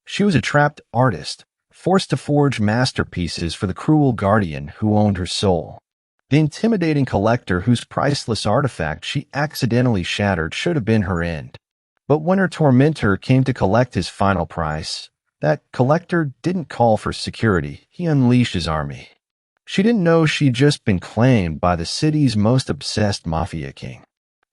She was a trapped artist, forced to forge masterpieces for the cruel guardian who owned her soul. The intimidating collector whose priceless artifact she accidentally shattered should have been her end. But when her tormentor came to collect his final price, that collector didn't call for security. He unleashed his army. She didn't know she'd just been claimed by the city's most obsessed Mafia king.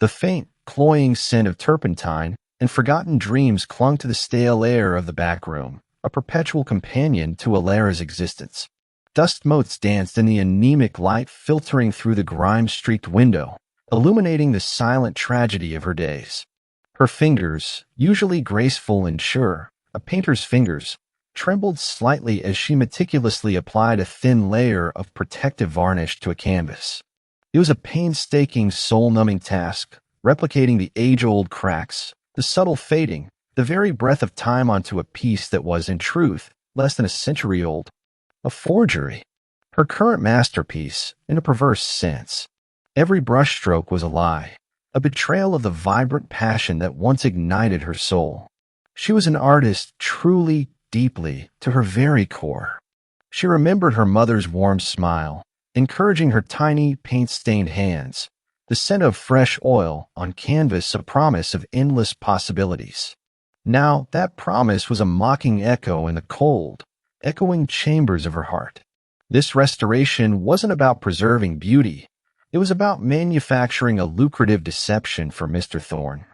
The faint, cloying scent of turpentine and forgotten dreams clung to the stale air of the back room, a perpetual companion to Alara's existence. Dust motes danced in the anemic light filtering through the grime-streaked window, illuminating the silent tragedy of her days. Her fingers, usually graceful and sure, a painter's fingers, trembled slightly as she meticulously applied a thin layer of protective varnish to a canvas. It was a painstaking, soul-numbing task, replicating the age-old cracks, the subtle fading, the very breath of time onto a piece that was, in truth, less than a century old. A forgery. Her current masterpiece, in a perverse sense. Every brushstroke was a lie, a betrayal of the vibrant passion that once ignited her soul. She was an artist truly, deeply, to her very core. She remembered her mother's warm smile, encouraging her tiny, paint-stained hands, the scent of fresh oil on canvas a promise of endless possibilities. Now, that promise was a mocking echo in the cold, echoing chambers of her heart. This restoration wasn't about preserving beauty. It was about manufacturing a lucrative deception for Mr. Thorne.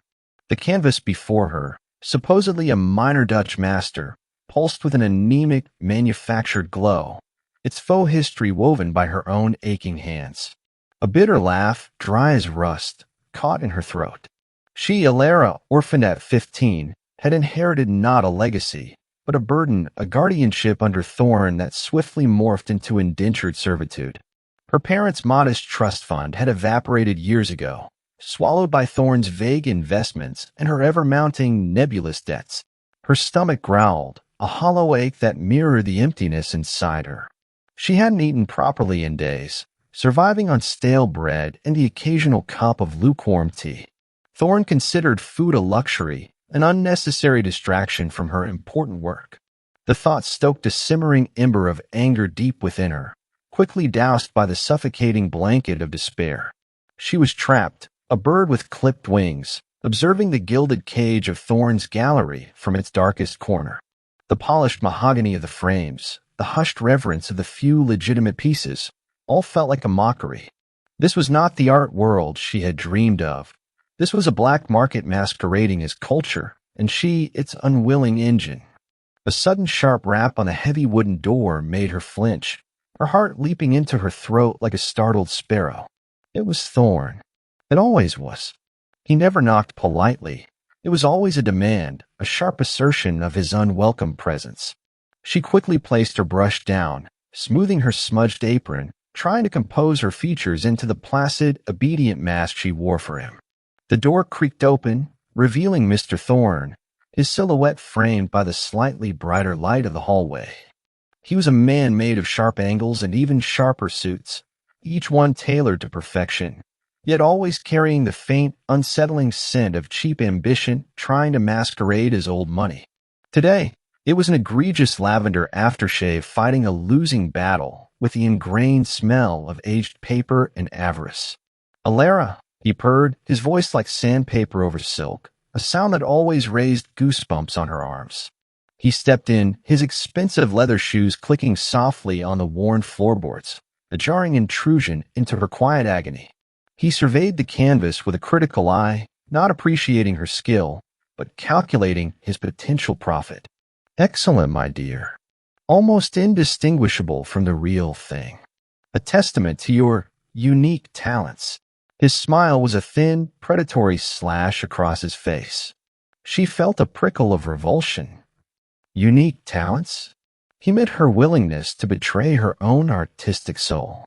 The canvas before her, supposedly a minor Dutch master, pulsed with an anemic, manufactured glow, its faux history woven by her own aching hands. A bitter laugh, dry as rust, caught in her throat. She, Alara, orphaned at 15, had inherited not a legacy, but a burden, a guardianship under Thorne that swiftly morphed into indentured servitude. Her parents' modest trust fund had evaporated years ago, swallowed by Thorne's vague investments and her ever-mounting nebulous debts. Her stomach growled, a hollow ache that mirrored the emptiness inside her. She hadn't eaten properly in days, surviving on stale bread and the occasional cup of lukewarm tea. Thorne considered food a luxury, an unnecessary distraction from her important work. The thought stoked a simmering ember of anger deep within her, quickly doused by the suffocating blanket of despair. She was trapped, a bird with clipped wings, observing the gilded cage of Thorne's gallery from its darkest corner. The polished mahogany of the frames, the hushed reverence of the few legitimate pieces, all felt like a mockery. This was not the art world she had dreamed of. This was a black market masquerading as culture, and she its unwilling engine. A sudden sharp rap on the heavy wooden door made her flinch, her heart leaping into her throat like a startled sparrow. It was Thorne. It always was. He never knocked politely. It was always a demand, a sharp assertion of his unwelcome presence. She quickly placed her brush down, smoothing her smudged apron, trying to compose her features into the placid, obedient mask she wore for him. The door creaked open, revealing Mr. Thorne, his silhouette framed by the slightly brighter light of the hallway. He was a man made of sharp angles and even sharper suits, each one tailored to perfection, yet always carrying the faint, unsettling scent of cheap ambition trying to masquerade as old money. Today, it was an egregious lavender aftershave fighting a losing battle with the ingrained smell of aged paper and avarice. "Alara," he purred, his voice like sandpaper over silk, a sound that always raised goosebumps on her arms. He stepped in, his expensive leather shoes clicking softly on the worn floorboards, a jarring intrusion into her quiet agony. He surveyed the canvas with a critical eye, not appreciating her skill, but calculating his potential profit. "Excellent, my dear. Almost indistinguishable from the real thing. A testament to your unique talents." His smile was a thin, predatory slash across his face. She felt a prickle of revulsion. Unique talents? He meant her willingness to betray her own artistic soul.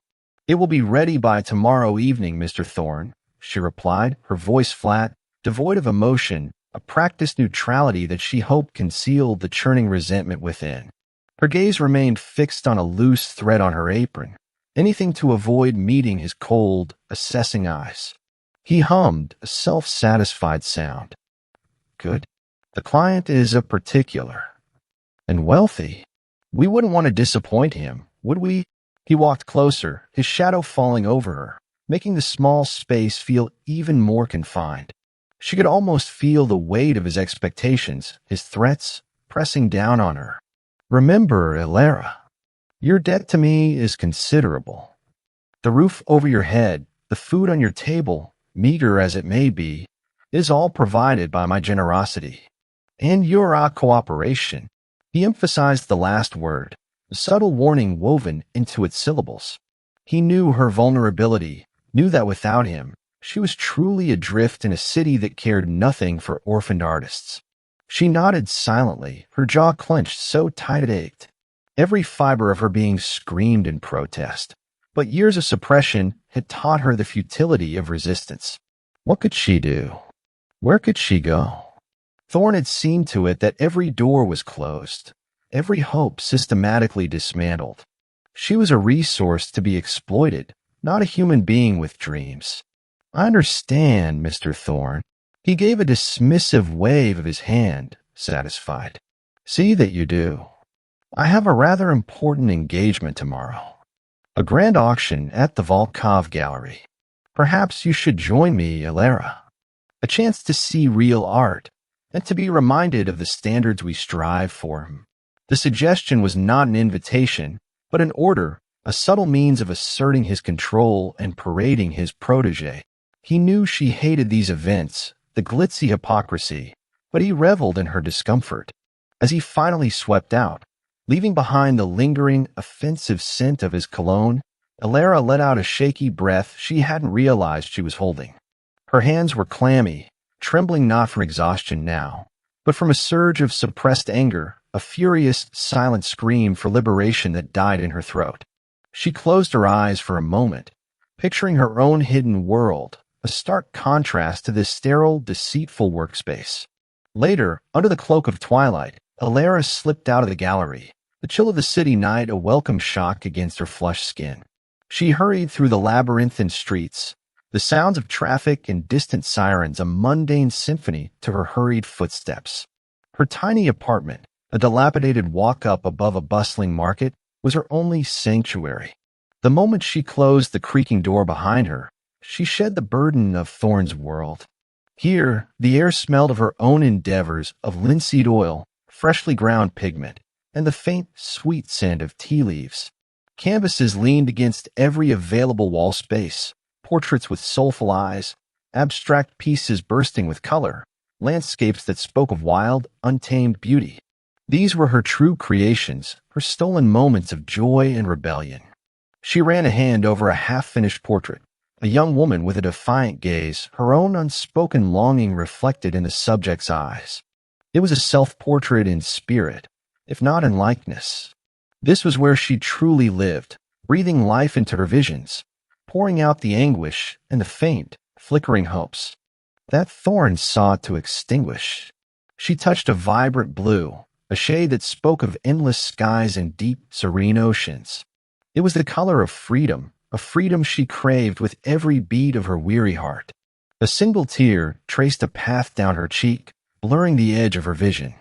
"It will be ready by tomorrow evening, Mr. Thorne," she replied, her voice flat, devoid of emotion, a practiced neutrality that she hoped concealed the churning resentment within. Her gaze remained fixed on a loose thread on her apron, anything to avoid meeting his cold, assessing eyes. He hummed a self-satisfied sound. "Good. The client is a particular." and wealthy. We wouldn't want to disappoint him, would we? He walked closer, his shadow falling over her, making the small space feel even more confined. She could almost feel the weight of his expectations, his threats, pressing down on her. Remember, Elara, your debt to me is considerable. The roof over your head, the food on your table, meager as it may be, is all provided by my generosity. And your cooperation. He emphasized the last word, a subtle warning woven into its syllables. He knew her vulnerability, knew that without him, she was truly adrift in a city that cared nothing for orphaned artists. She nodded silently, her jaw clenched so tight it ached. Every fiber of her being screamed in protest. But years of suppression had taught her the futility of resistance. What could she do? Where could she go? Thorn had seen to it that every door was closed, every hope systematically dismantled. She was a resource to be exploited, not a human being with dreams. I understand, Mr. Thorn. He gave a dismissive wave of his hand, satisfied. See that you do. I have a rather important engagement tomorrow. A grand auction at the Volkov Gallery. Perhaps you should join me, Elara. A chance to see real art, and to be reminded of the standards we strive for. The suggestion was not an invitation, but an order, a subtle means of asserting his control and parading his protege. He knew she hated these events, the glitzy hypocrisy, but he reveled in her discomfort. As he finally swept out, leaving behind the lingering, offensive scent of his cologne, Elara let out a shaky breath she hadn't realized she was holding. Her hands were clammy, trembling not from exhaustion now, but from a surge of suppressed anger, a furious, silent scream for liberation that died in her throat. She closed her eyes for a moment, picturing her own hidden world, a stark contrast to this sterile, deceitful workspace. Later, under the cloak of twilight, Elara slipped out of the gallery, the chill of the city night a welcome shock against her flushed skin. She hurried through the labyrinthine streets, the sounds of traffic and distant sirens a mundane symphony to her hurried footsteps. Her tiny apartment, a dilapidated walk-up above a bustling market, was her only sanctuary. The moment she closed the creaking door behind her, she shed the burden of Thorn's world. Here, the air smelled of her own endeavors of linseed oil, freshly ground pigment, and the faint, sweet scent of tea leaves. Canvases leaned against every available wall space, portraits with soulful eyes, abstract pieces bursting with color, landscapes that spoke of wild, untamed beauty. These were her true creations, her stolen moments of joy and rebellion. She ran a hand over a half-finished portrait, a young woman with a defiant gaze, her own unspoken longing reflected in the subject's eyes. It was a self-portrait in spirit, if not in likeness. This was where she truly lived, breathing life into her visions, pouring out the anguish and the faint, flickering hopes that Thorn sought to extinguish. She touched a vibrant blue, a shade that spoke of endless skies and deep, serene oceans. It was the color of freedom, a freedom she craved with every beat of her weary heart. A single tear traced a path down her cheek, blurring the edge of her vision.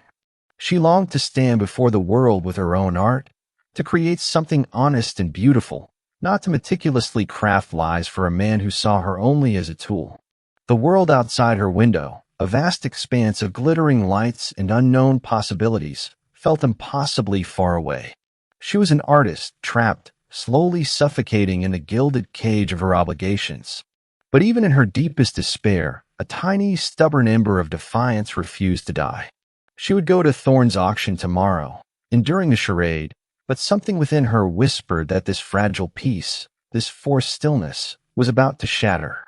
She longed to stand before the world with her own art, to create something honest and beautiful, not to meticulously craft lies for a man who saw her only as a tool. The world outside her window, a vast expanse of glittering lights and unknown possibilities, felt impossibly far away. She was an artist, trapped, slowly suffocating in the gilded cage of her obligations. But even in her deepest despair, a tiny, stubborn ember of defiance refused to die. She would go to Thorn's auction tomorrow, enduring the charade, but something within her whispered that this fragile peace, this forced stillness, was about to shatter.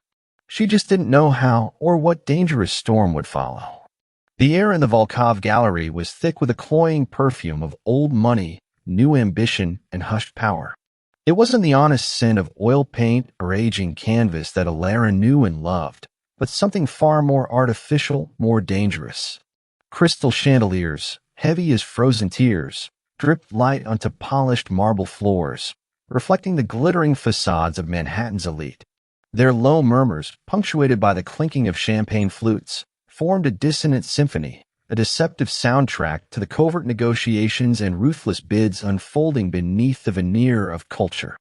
She just didn't know how or what dangerous storm would follow. The air in the Volkov Gallery was thick with a cloying perfume of old money, new ambition, and hushed power. It wasn't the honest scent of oil paint or aging canvas that Elara knew and loved, but something far more artificial, more dangerous. Crystal chandeliers, heavy as frozen tears, dripped light onto polished marble floors, reflecting the glittering facades of Manhattan's elite. Their low murmurs, punctuated by the clinking of champagne flutes, formed a dissonant symphony, a deceptive soundtrack to the covert negotiations and ruthless bids unfolding beneath the veneer of culture.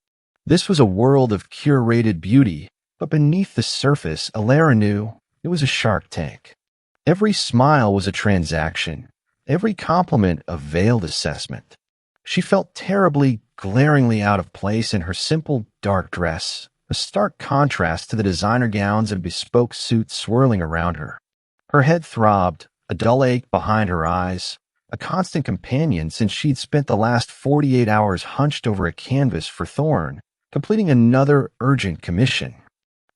This was a world of curated beauty, but beneath the surface, Alara knew it was a shark tank. Every smile was a transaction, every compliment a veiled assessment. She felt terribly, glaringly out of place in her simple, dark dress, a stark contrast to the designer gowns and bespoke suits swirling around her. Her head throbbed, a dull ache behind her eyes, a constant companion since she'd spent the last 48 hours hunched over a canvas for Thorn, completing another urgent commission.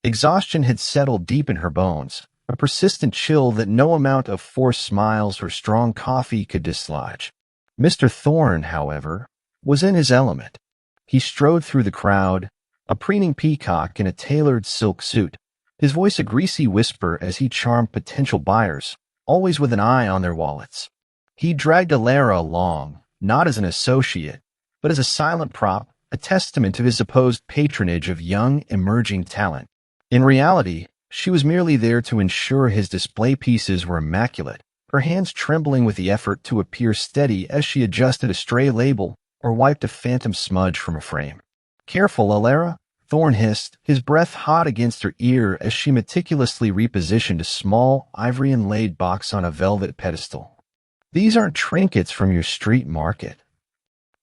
Exhaustion had settled deep in her bones, a persistent chill that no amount of forced smiles or strong coffee could dislodge. Mr. Thorn, however, was in his element. He strode through the crowd, a preening peacock in a tailored silk suit, his voice a greasy whisper as he charmed potential buyers, always with an eye on their wallets. He dragged Alara along, not as an associate, but as a silent prop, a testament to his supposed patronage of young, emerging talent. In reality, she was merely there to ensure his display pieces were immaculate, her hands trembling with the effort to appear steady as she adjusted a stray label or wiped a phantom smudge from a frame. "Careful, Alara," Thorn hissed, his breath hot against her ear as she meticulously repositioned a small, ivory-inlaid box on a velvet pedestal. "These aren't trinkets from your street market.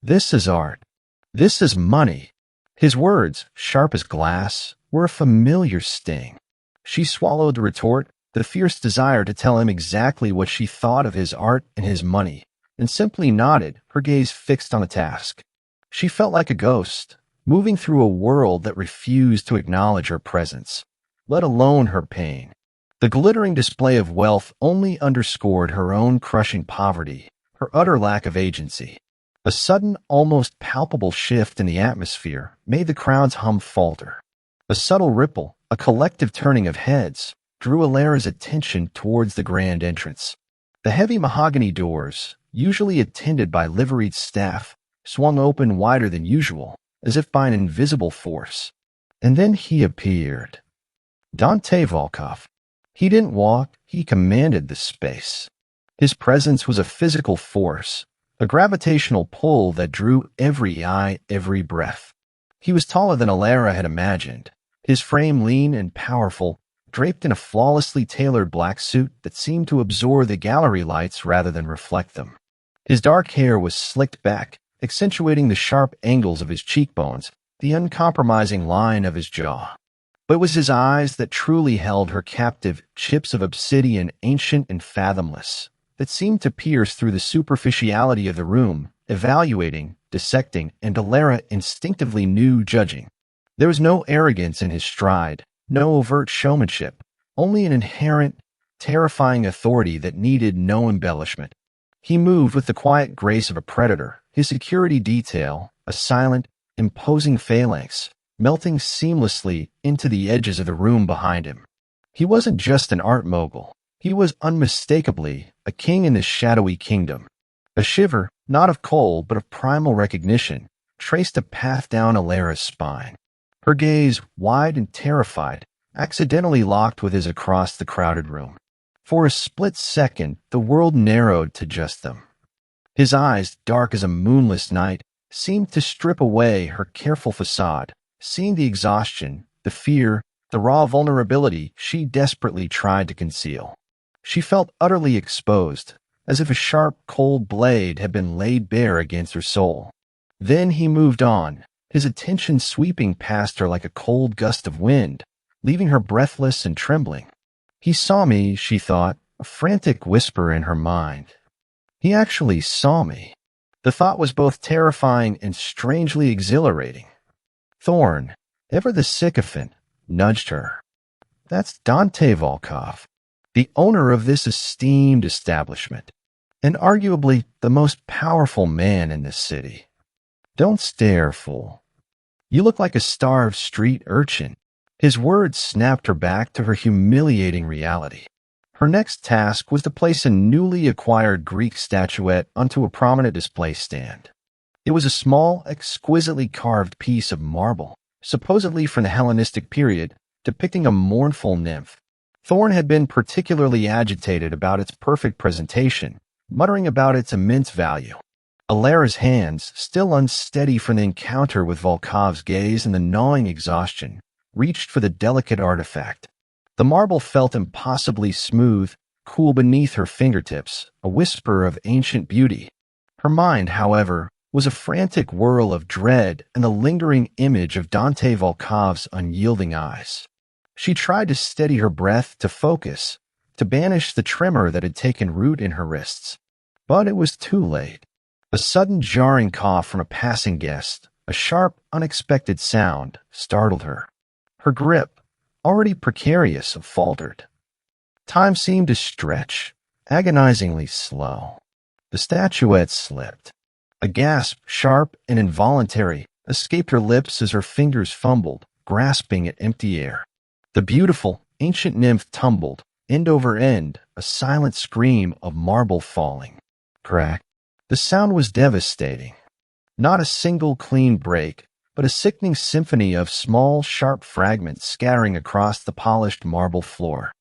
This is art. This is money." His words, sharp as glass, were a familiar sting. She swallowed the retort, the fierce desire to tell him exactly what she thought of his art and his money, and simply nodded, her gaze fixed on the task. She felt like a ghost, moving through a world that refused to acknowledge her presence, let alone her pain. The glittering display of wealth only underscored her own crushing poverty, her utter lack of agency. A sudden, almost palpable shift in the atmosphere made the crowd's hum falter. A subtle ripple, a collective turning of heads, drew Alara's attention towards the grand entrance. The heavy mahogany doors, usually attended by liveried staff, swung open wider than usual, as if by an invisible force. And then he appeared. Dante Volkov. He didn't walk, he commanded the space. His presence was a physical force, a gravitational pull that drew every eye, every breath. He was taller than Alara had imagined, his frame lean and powerful, draped in a flawlessly tailored black suit that seemed to absorb the gallery lights rather than reflect them. His dark hair was slicked back, accentuating the sharp angles of his cheekbones, the uncompromising line of his jaw. But it was his eyes that truly held her captive, chips of obsidian, ancient and fathomless, that seemed to pierce through the superficiality of the room, evaluating, dissecting, and Alara instinctively knew judging. There was no arrogance in his stride, no overt showmanship, only an inherent, terrifying authority that needed no embellishment. He moved with the quiet grace of a predator, his security detail, a silent, imposing phalanx, melting seamlessly into the edges of the room behind him. He wasn't just an art mogul. He was unmistakably a king in this shadowy kingdom. A shiver, not of cold but of primal recognition, traced a path down Alara's spine. Her gaze, wide and terrified, accidentally locked with his across the crowded room. For a split second, the world narrowed to just them. His eyes, dark as a moonless night, seemed to strip away her careful facade, seeing the exhaustion, the fear, the raw vulnerability she desperately tried to conceal. She felt utterly exposed, as if a sharp, cold blade had been laid bare against her soul. Then he moved on, his attention sweeping past her like a cold gust of wind, leaving her breathless and trembling. He saw me, she thought, a frantic whisper in her mind. He actually saw me. The thought was both terrifying and strangely exhilarating. Thorn, ever the sycophant, nudged her. "That's Dante Volkov, the owner of this esteemed establishment, and arguably the most powerful man in this city. Don't stare, fool. You look like a starved street urchin." His words snapped her back to her humiliating reality. Her next task was to place a newly acquired Greek statuette onto a prominent display stand. It was a small, exquisitely carved piece of marble, supposedly from the Hellenistic period, depicting a mournful nymph. Thorn had been particularly agitated about its perfect presentation, muttering about its immense value. Alara's hands, still unsteady from the encounter with Volkov's gaze and the gnawing exhaustion, reached for the delicate artifact. The marble felt impossibly smooth, cool beneath her fingertips, a whisper of ancient beauty. Her mind, however, was a frantic whirl of dread and the lingering image of Dante Volkov's unyielding eyes. She tried to steady her breath, to focus, to banish the tremor that had taken root in her wrists. But it was too late. A sudden jarring cough from a passing guest, a sharp, unexpected sound, startled her. Her grip, already precarious, faltered. Time seemed to stretch, agonizingly slow. The statuette slipped. A gasp, sharp and involuntary, escaped her lips as her fingers fumbled, grasping at empty air. The beautiful, ancient nymph tumbled, end over end, a silent scream of marble falling. Crack. The sound was devastating. Not a single clean break, but a sickening symphony of small, sharp fragments scattering across the polished marble floor.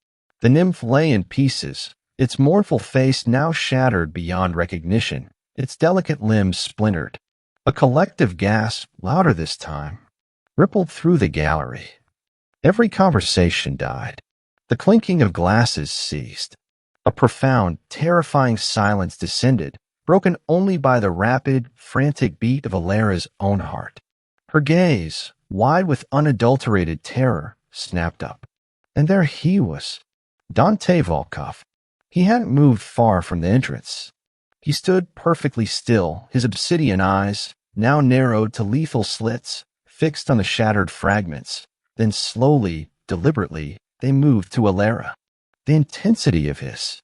The nymph lay in pieces, its mournful face now shattered beyond recognition, its delicate limbs splintered. A collective gasp, louder this time, rippled through the gallery. Every conversation died. The clinking of glasses ceased. A profound, terrifying silence descended, broken only by the rapid, frantic beat of Alara's own heart. Her gaze, wide with unadulterated terror, snapped up. And there he was, Dante Volkov. He hadn't moved far from the entrance. He stood perfectly still, his obsidian eyes, now narrowed to lethal slits, fixed on the shattered fragments. Then slowly, deliberately, they moved to Alara. The intensity of his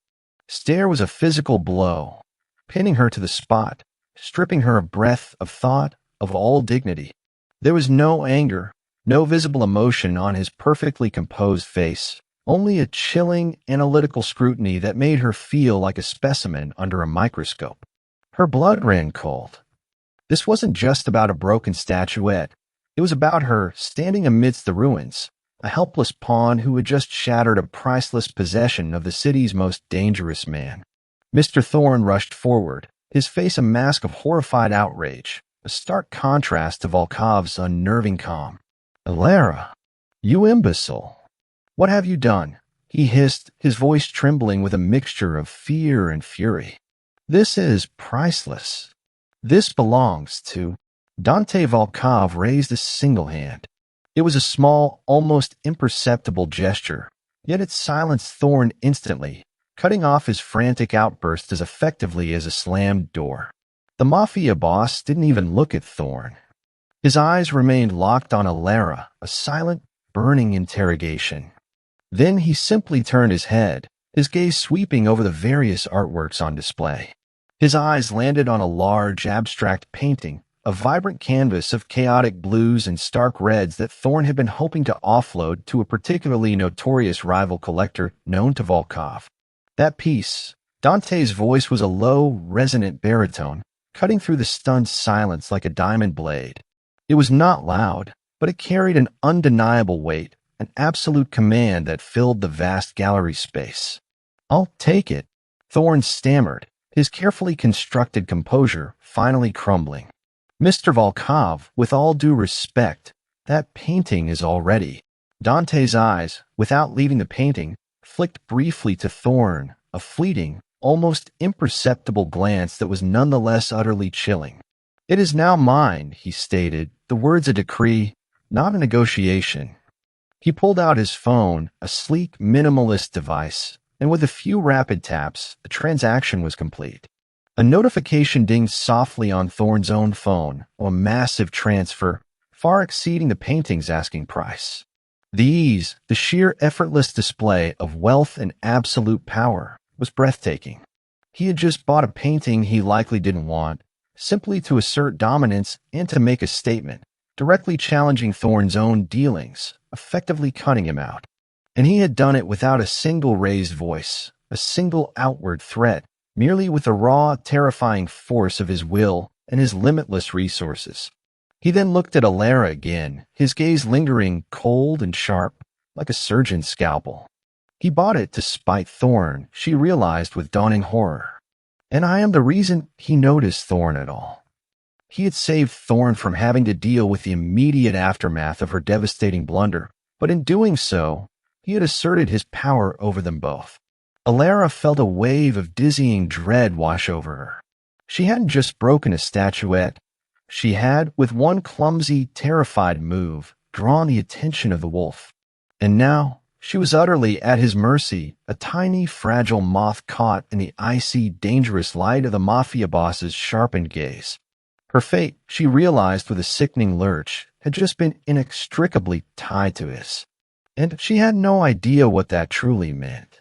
stare was a physical blow, pinning her to the spot, stripping her of breath, of thought, of all dignity. There was no anger, no visible emotion on his perfectly composed face, only a chilling, analytical scrutiny that made her feel like a specimen under a microscope. Her blood ran cold. This wasn't just about a broken statuette. It was about her standing amidst the ruins, a helpless pawn who had just shattered a priceless possession of the city's most dangerous man. Mr. Thorne rushed forward, his face a mask of horrified outrage, a stark contrast to Volkov's unnerving calm. "Alara, you imbecile! What have you done?" he hissed, his voice trembling with a mixture of fear and fury. "This is priceless. This belongs to—" Dante Volkov raised a single hand. It was a small, almost imperceptible gesture, yet it silenced Thorne instantly, cutting off his frantic outburst as effectively as a slammed door. The Mafia boss didn't even look at Thorne. His eyes remained locked on Alara, a silent, burning interrogation. Then he simply turned his head, his gaze sweeping over the various artworks on display. His eyes landed on a large, abstract painting, a vibrant canvas of chaotic blues and stark reds that Thorne had been hoping to offload to a particularly notorious rival collector known to Volkov. That piece, Dante's voice was a low, resonant baritone, cutting through the stunned silence like a diamond blade. It was not loud, but it carried an undeniable weight, an absolute command that filled the vast gallery space. "I'll take it," Thorne stammered, his carefully constructed composure finally crumbling. "Mr. Volkov, with all due respect, that painting is already—" Dante's eyes, without leaving the painting, flicked briefly to Thorne, a fleeting, almost imperceptible glance that was nonetheless utterly chilling. "It is now mine," he stated, the words a decree, not a negotiation. He pulled out his phone, a sleek, minimalist device, and with a few rapid taps, the transaction was complete. A notification dinged softly on Thorne's own phone, a massive transfer, far exceeding the painting's asking price. The ease, the sheer effortless display of wealth and absolute power was breathtaking. He had just bought a painting he likely didn't want, simply to assert dominance and to make a statement, directly challenging Thorne's own dealings, effectively cutting him out. And he had done it without a single raised voice, a single outward threat, merely with the raw, terrifying force of his will and his limitless resources. He then looked at Alara again, his gaze lingering cold and sharp, like a surgeon's scalpel. He bought it to spite Thorn, she realized with dawning horror. And I am the reason he noticed Thorn at all. He had saved Thorn from having to deal with the immediate aftermath of her devastating blunder, but in doing so, he had asserted his power over them both. Alara felt a wave of dizzying dread wash over her. She hadn't just broken a statuette. She had, with one clumsy, terrified move, drawn the attention of the wolf. And now, she was utterly at his mercy, a tiny, fragile moth caught in the icy, dangerous light of the Mafia boss's sharpened gaze. Her fate, she realized with a sickening lurch, had just been inextricably tied to his. And she had no idea what that truly meant.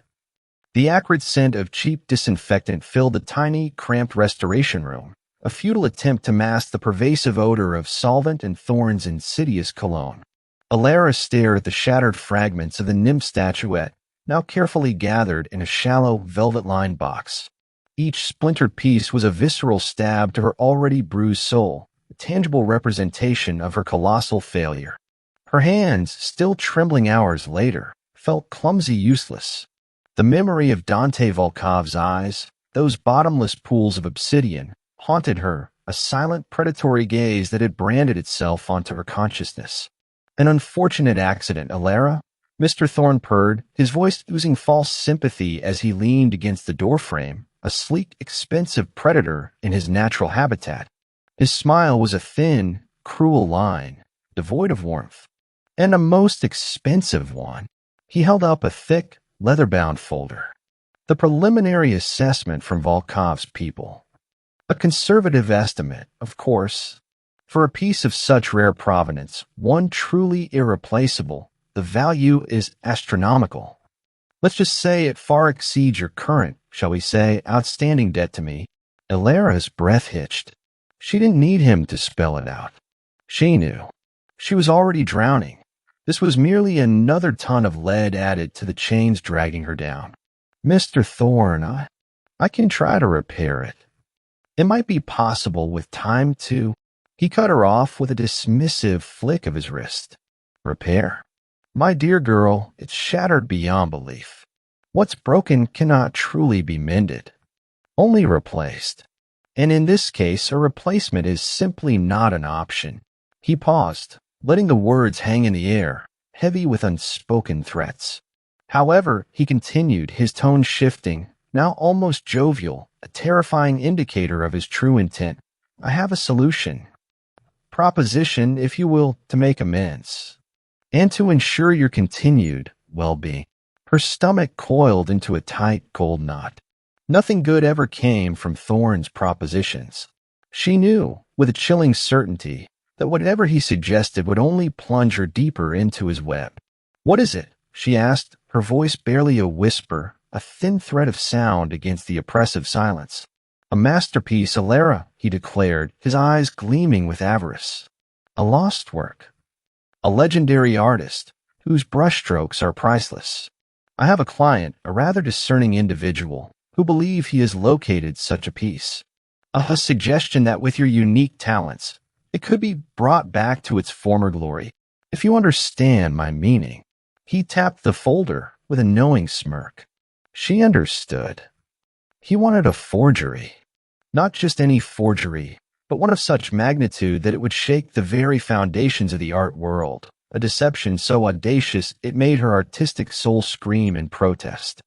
The acrid scent of cheap disinfectant filled the tiny, cramped restoration room, a futile attempt to mask the pervasive odor of solvent and Thorn's insidious cologne. Alara stared at the shattered fragments of the nymph statuette, now carefully gathered in a shallow, velvet-lined box. Each splintered piece was a visceral stab to her already bruised soul, a tangible representation of her colossal failure. Her hands, still trembling hours later, felt clumsy useless. The memory of Dante Volkov's eyes, those bottomless pools of obsidian, haunted her, a silent predatory gaze that had branded itself onto her consciousness. An unfortunate accident, Alara, Mr. Thorn purred, his voice oozing false sympathy as he leaned against the doorframe, a sleek, expensive predator in his natural habitat. His smile was a thin, cruel line, devoid of warmth. And a most expensive one. He held up a thick, leather-bound folder. The preliminary assessment from Volkov's people. A conservative estimate, of course. For a piece of such rare provenance, one truly irreplaceable, the value is astronomical. Let's just say it far exceeds your current, shall we say, outstanding debt to me. Alara's breath hitched. She didn't need him to spell it out. She knew. She was already drowning. This was merely another ton of lead added to the chains dragging her down. Mr. Thorn, I can try to repair it. It might be possible with time to... He cut her off with a dismissive flick of his wrist. Repair? My dear girl, it's shattered beyond belief. What's broken cannot truly be mended. Only replaced. And in this case, a replacement is simply not an option. He paused, letting the words hang in the air, heavy with unspoken threats. However, he continued, his tone shifting, now almost jovial, a terrifying indicator of his true intent. I have a solution. Proposition, if you will, to make amends. And to ensure your continued well-being. Her stomach coiled into a tight gold knot. Nothing good ever came from Thorn's propositions. She knew, with a chilling certainty, that whatever he suggested would only plunge her deeper into his web. What is it? She asked, her voice barely a whisper, a thin thread of sound against the oppressive silence. A masterpiece, Alara, he declared, his eyes gleaming with avarice. A lost work. A legendary artist, whose brushstrokes are priceless. I have a client, a rather discerning individual, who believe he has located such a piece. A suggestion that with your unique talents, it could be brought back to its former glory. If you understand my meaning. He tapped the folder with a knowing smirk. She understood. He wanted a forgery. Not just any forgery, but one of such magnitude that it would shake the very foundations of the art world. A deception so audacious it made her artistic soul scream in protest.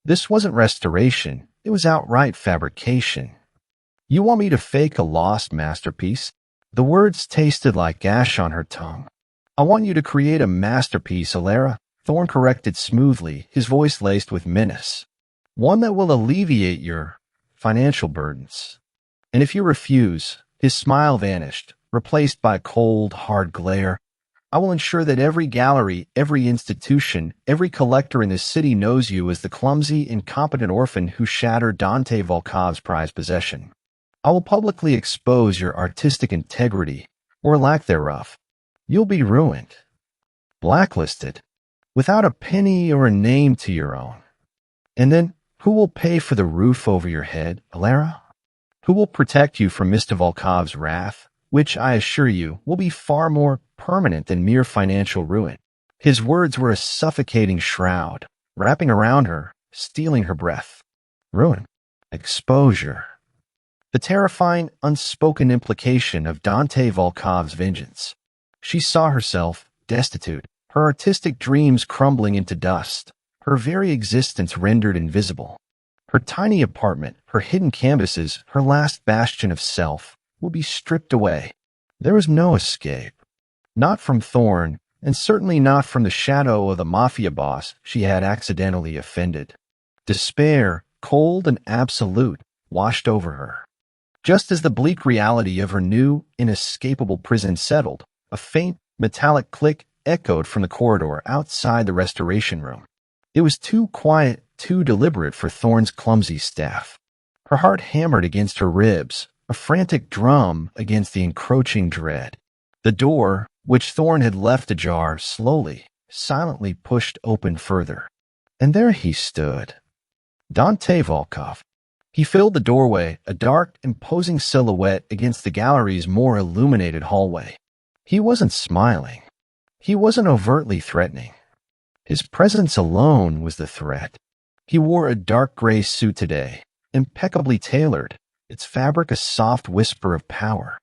This wasn't restoration, it was outright fabrication. You want me to fake a lost masterpiece? The words tasted like ash on her tongue. I want you to create a masterpiece, Alara, Thorn corrected smoothly, his voice laced with menace. One that will alleviate your financial burdens. And if you refuse, his smile vanished, replaced by a cold, hard glare. I will ensure that every gallery, every institution, every collector in this city knows you as the clumsy, incompetent orphan who shattered Dante Volkov's prized possession. I will publicly expose your artistic integrity, or lack thereof. You'll be ruined. Blacklisted. Without a penny or a name to your own. And then, who will pay for the roof over your head, Alara? Who will protect you from Mr. Volkov's wrath, which, I assure you, will be far more permanent than mere financial ruin? His words were a suffocating shroud, wrapping around her, stealing her breath. Ruin. Exposure. The terrifying, unspoken implication of Dante Volkov's vengeance. She saw herself destitute, her artistic dreams crumbling into dust, her very existence rendered invisible. Her tiny apartment, her hidden canvases, her last bastion of self, will be stripped away. There was no escape. Not from Thorn, and certainly not from the shadow of the Mafia boss she had accidentally offended. Despair, cold and absolute, washed over her. Just as the bleak reality of her new, inescapable prison settled, a faint, metallic click echoed from the corridor outside the restoration room. It was too quiet, too deliberate for Thorn's clumsy staff. Her heart hammered against her ribs, a frantic drum against the encroaching dread. The door, which Thorn had left ajar, slowly, silently pushed open further. And there he stood. Dante Volkov. He filled the doorway, a dark, imposing silhouette against the gallery's more illuminated hallway. He wasn't smiling. He wasn't overtly threatening. His presence alone was the threat. He wore a dark gray suit today, impeccably tailored, its fabric a soft whisper of power.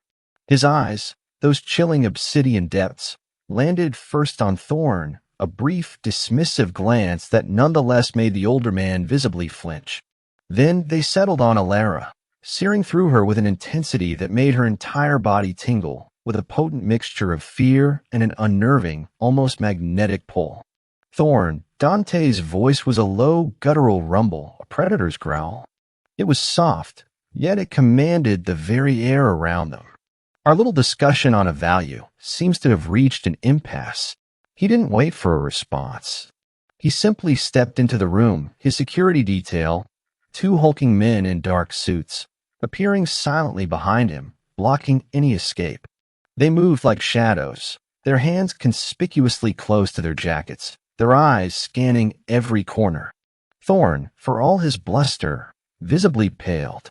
His eyes, those chilling obsidian depths, landed first on Thorn, a brief, dismissive glance that nonetheless made the older man visibly flinch. Then they settled on Alara, searing through her with an intensity that made her entire body tingle, with a potent mixture of fear and an unnerving, almost magnetic pull. Thorn, Dante's voice was a low, guttural rumble, a predator's growl. It was soft, yet it commanded the very air around them. Our little discussion on a value seems to have reached an impasse. He didn't wait for a response. He simply stepped into the room, his security detail, two hulking men in dark suits, appearing silently behind him, blocking any escape. They moved like shadows, their hands conspicuously close to their jackets, their eyes scanning every corner. Thorn, for all his bluster, visibly paled.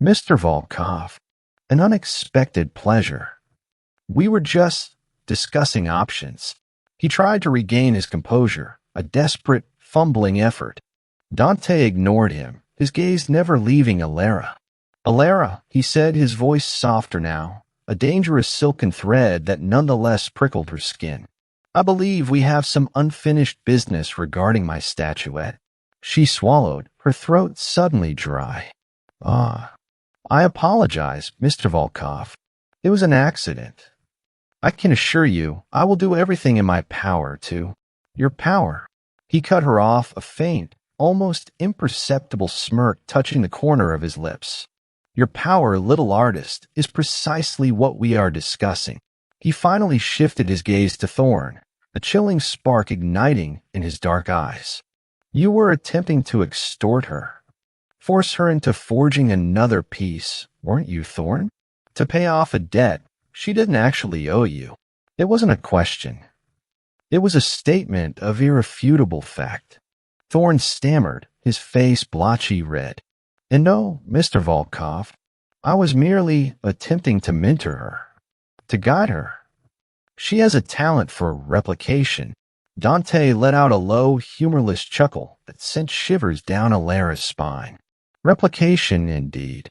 Mr. Volkov, an unexpected pleasure. We were just discussing options. He tried to regain his composure, a desperate, fumbling effort. Dante ignored him, his gaze never leaving Alara. Alara, he said, his voice softer now, a dangerous silken thread that nonetheless prickled her skin. I believe we have some unfinished business regarding my statuette. She swallowed, her throat suddenly dry. I apologize, Mr. Volkov. It was an accident. I can assure you, I will do everything in my power to... Your power. He cut her off, a faint, almost imperceptible smirk touching the corner of his lips. Your power, little artist, is precisely what we are discussing. He finally shifted his gaze to Thorn, a chilling spark igniting in his dark eyes. You were attempting to extort her. Force her into forging another piece, weren't you, Thorn? To pay off a debt she didn't actually owe you. It wasn't a question. It was a statement of irrefutable fact. Thorn stammered, his face blotchy red. And no, Mr. Volkov, I was merely attempting to mentor her, to guide her. She has a talent for replication. Dante let out a low, humorless chuckle that sent shivers down Alara's spine. Replication, indeed.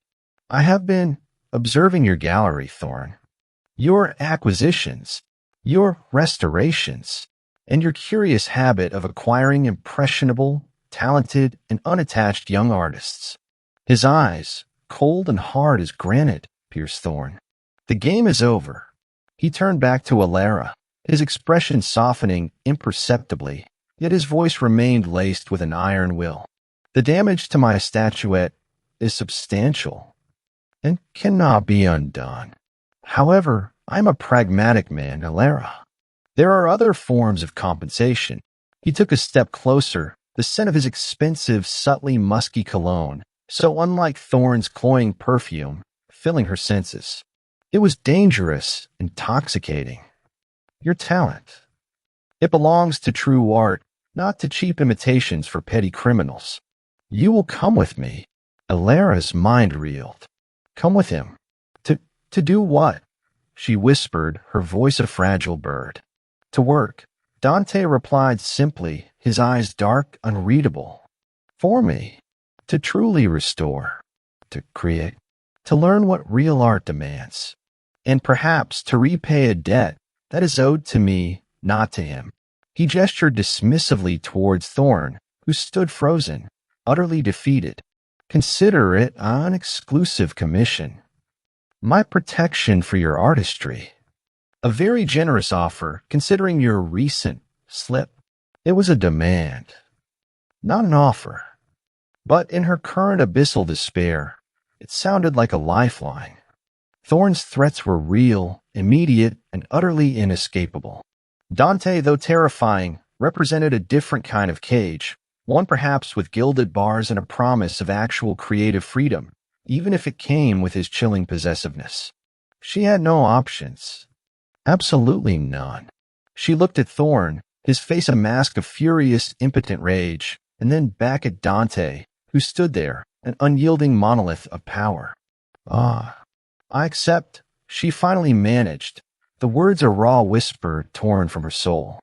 I have been observing your gallery, Thorn. Your acquisitions, your restorations, and your curious habit of acquiring impressionable, talented, and unattached young artists. His eyes, cold and hard as granite, pierced Thorn. The game is over. He turned back to Alara, his expression softening imperceptibly, yet his voice remained laced with an iron will. The damage to my statuette is substantial and cannot be undone. However, I'm a pragmatic man, Alara. There are other forms of compensation. He took a step closer, the scent of his expensive, subtly musky cologne, so unlike Thorn's cloying perfume, filling her senses. It was dangerous, intoxicating. Your talent. It belongs to true art, not to cheap imitations for petty criminals. You will come with me. Alara's mind reeled. Come with him. To do what? She whispered, her voice a fragile bird. To work. Dante replied simply, his eyes dark, unreadable. For me, to truly restore, to create, to learn what real art demands, and perhaps to repay a debt that is owed to me, not to him. He gestured dismissively towards Thorn, who stood frozen, utterly defeated. Consider it an exclusive commission. My protection for your artistry. A very generous offer, considering your recent slip. It was a demand, not an offer. But in her current abyssal despair, it sounded like a lifeline. Thorn's threats were real, immediate, and utterly inescapable. Dante, though terrifying, represented a different kind of cage, one perhaps with gilded bars and a promise of actual creative freedom, even if it came with his chilling possessiveness. She had no options. Absolutely none. She looked at Thorn, his face a mask of furious, impotent rage, and then back at Dante, who stood there, an unyielding monolith of power. Ah, I accept, she finally managed, the words a raw whisper torn from her soul.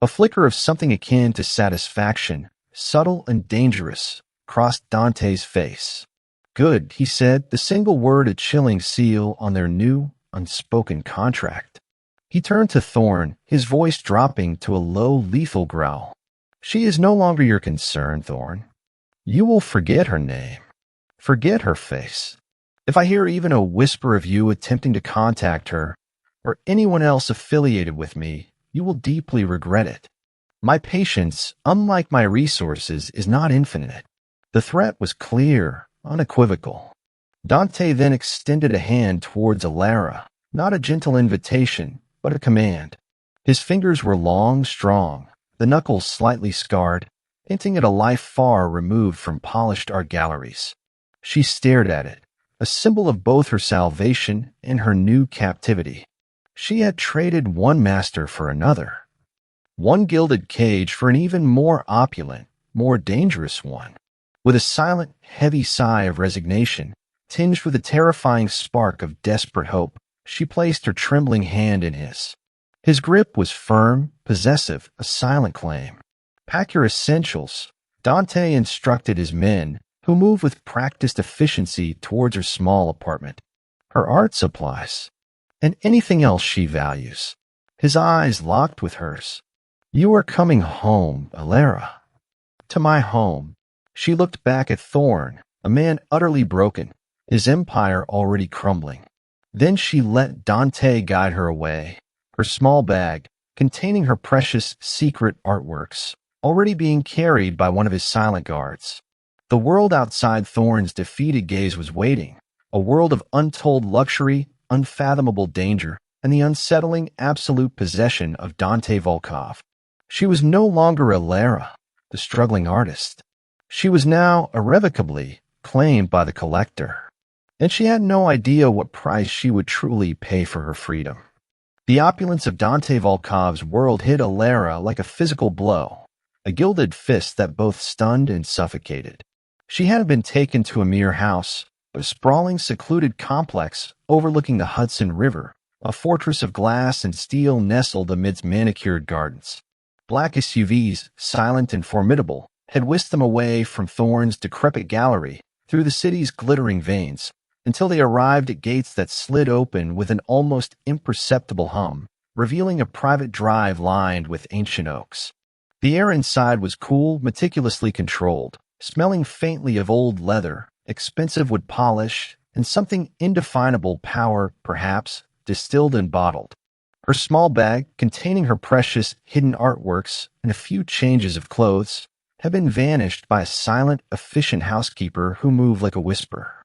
A flicker of something akin to satisfaction, subtle and dangerous, crossed Dante's face. Good, he said, the single word a chilling seal on their new, unspoken contract. He turned to Thorn, his voice dropping to a low, lethal growl. She is no longer your concern, Thorn. You will forget her name. Forget her face. If I hear even a whisper of you attempting to contact her, or anyone else affiliated with me, you will deeply regret it. My patience, unlike my resources, is not infinite. The threat was clear, unequivocal. Dante then extended a hand towards Alara, not a gentle invitation, but a command. His fingers were long, strong, the knuckles slightly scarred, hinting at a life far removed from polished art galleries. She stared at it, a symbol of both her salvation and her new captivity. She had traded one master for another, one gilded cage for an even more opulent, more dangerous one. With a silent, heavy sigh of resignation, tinged with a terrifying spark of desperate hope, she placed her trembling hand in his. His grip was firm, possessive, a silent claim. Pack your essentials, Dante instructed his men, who moved with practiced efficiency towards her small apartment. Her art supplies, and anything else she values. His eyes locked with hers. You are coming home, Alara. To my home. She looked back at Thorn, a man utterly broken, his empire already crumbling. Then she let Dante guide her away, her small bag, containing her precious secret artworks, already being carried by one of his silent guards. The world outside Thorn's defeated gaze was waiting, a world of untold luxury, unfathomable danger, and the unsettling absolute possession of Dante Volkov. She was no longer Alara, the struggling artist. She was now irrevocably claimed by the collector, and she had no idea what price she would truly pay for her freedom. The opulence of Dante Volkov's world hit Alara like a physical blow, a gilded fist that both stunned and suffocated. She hadn't been taken to a mere house, but a sprawling, secluded complex overlooking the Hudson River, a fortress of glass and steel nestled amidst manicured gardens. Black SUVs, silent and formidable, had whisked them away from Thorn's decrepit gallery through the city's glittering veins, until they arrived at gates that slid open with an almost imperceptible hum, revealing a private drive lined with ancient oaks. The air inside was cool, meticulously controlled, smelling faintly of old leather, expensive wood polish, and something indefinable power, perhaps, distilled and bottled. Her small bag, containing her precious hidden artworks and a few changes of clothes, had been vanished by a silent, efficient housekeeper who moved like a whisper.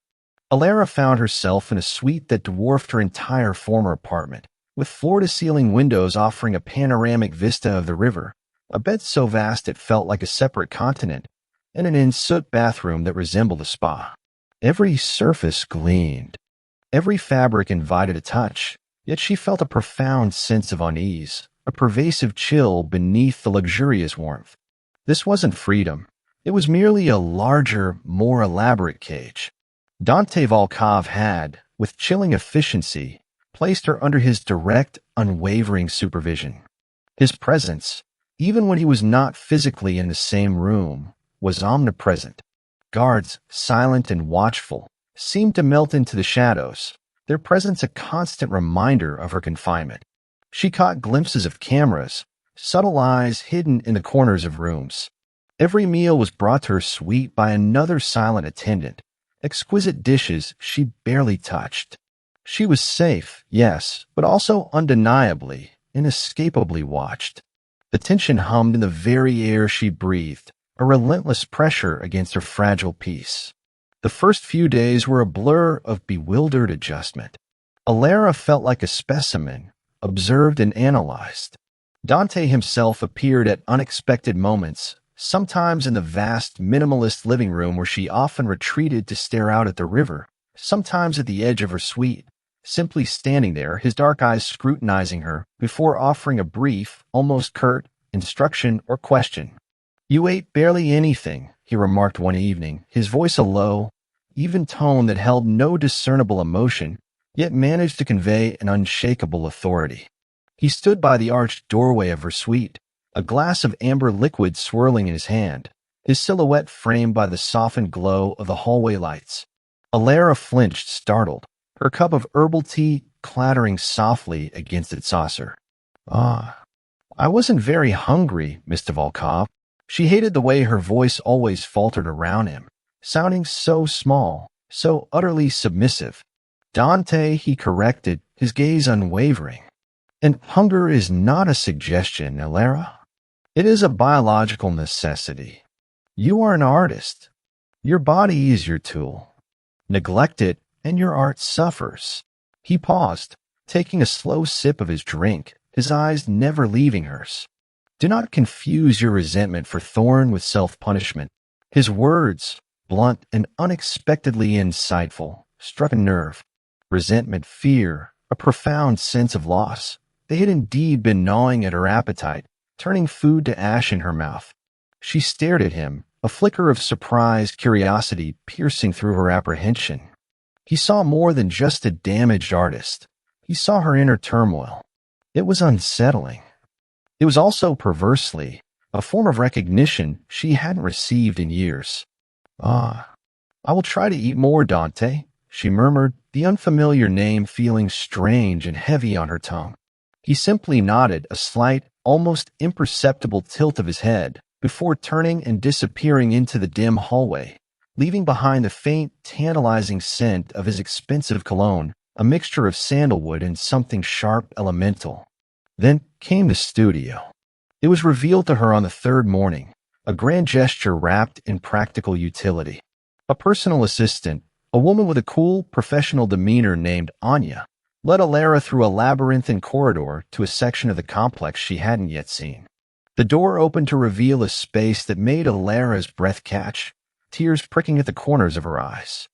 Alara found herself in a suite that dwarfed her entire former apartment, with floor-to-ceiling windows offering a panoramic vista of the river, a bed so vast it felt like a separate continent, and an in-soot bathroom that resembled a spa. Every surface gleamed. Every fabric invited a touch, yet she felt a profound sense of unease, a pervasive chill beneath the luxurious warmth. This wasn't freedom. It was merely a larger, more elaborate cage. Dante Volkov had, with chilling efficiency, placed her under his direct, unwavering supervision. His presence, even when he was not physically in the same room, was omnipresent. Guards, silent and watchful, seemed to melt into the shadows, their presence a constant reminder of her confinement. She caught glimpses of cameras, subtle eyes hidden in the corners of rooms. Every meal was brought to her suite by another silent attendant, exquisite dishes she barely touched. She was safe, yes, but also undeniably, inescapably watched. The tension hummed in the very air she breathed, a relentless pressure against her fragile peace. The first few days were a blur of bewildered adjustment. Alara felt like a specimen, observed and analyzed. Dante himself appeared at unexpected moments, sometimes in the vast, minimalist living room where she often retreated to stare out at the river, sometimes at the edge of her suite, simply standing there, his dark eyes scrutinizing her before offering a brief, almost curt, instruction or question. "You ate barely anything," he remarked one evening, his voice a low, even tone that held no discernible emotion, yet managed to convey an unshakable authority. He stood by the arched doorway of her suite, a glass of amber liquid swirling in his hand, his silhouette framed by the softened glow of the hallway lights. Alara flinched, startled, her cup of herbal tea clattering softly against its saucer. I wasn't very hungry, Mr. Volkov." She hated the way her voice always faltered around him, sounding so small, so utterly submissive. "Dante," he corrected, his gaze unwavering. "And hunger is not a suggestion, Alara. It is a biological necessity. You are an artist. Your body is your tool. Neglect it, and your art suffers." He paused, taking a slow sip of his drink, his eyes never leaving hers. "Do not confuse your resentment for Thorn with self-punishment." His words, blunt and unexpectedly insightful, struck a nerve. Resentment, fear, a profound sense of loss. They had indeed been gnawing at her appetite, turning food to ash in her mouth. She stared at him, a flicker of surprised curiosity piercing through her apprehension. He saw more than just a damaged artist. He saw her inner turmoil. It was unsettling. It was also, perversely, a form of recognition she hadn't received in years. "I will try to eat more, Dante," she murmured, the unfamiliar name feeling strange and heavy on her tongue. He simply nodded, a slight, almost imperceptible tilt of his head, before turning and disappearing into the dim hallway, leaving behind the faint, tantalizing scent of his expensive cologne, a mixture of sandalwood and something sharp, elemental. Then came the studio. It was revealed to her on the third morning, a grand gesture wrapped in practical utility. A personal assistant, a woman with a cool, professional demeanor named Anya, led Alara through a labyrinthine corridor to a section of the complex she hadn't yet seen. The door opened to reveal a space that made Alara's breath catch, tears pricking at the corners of her eyes.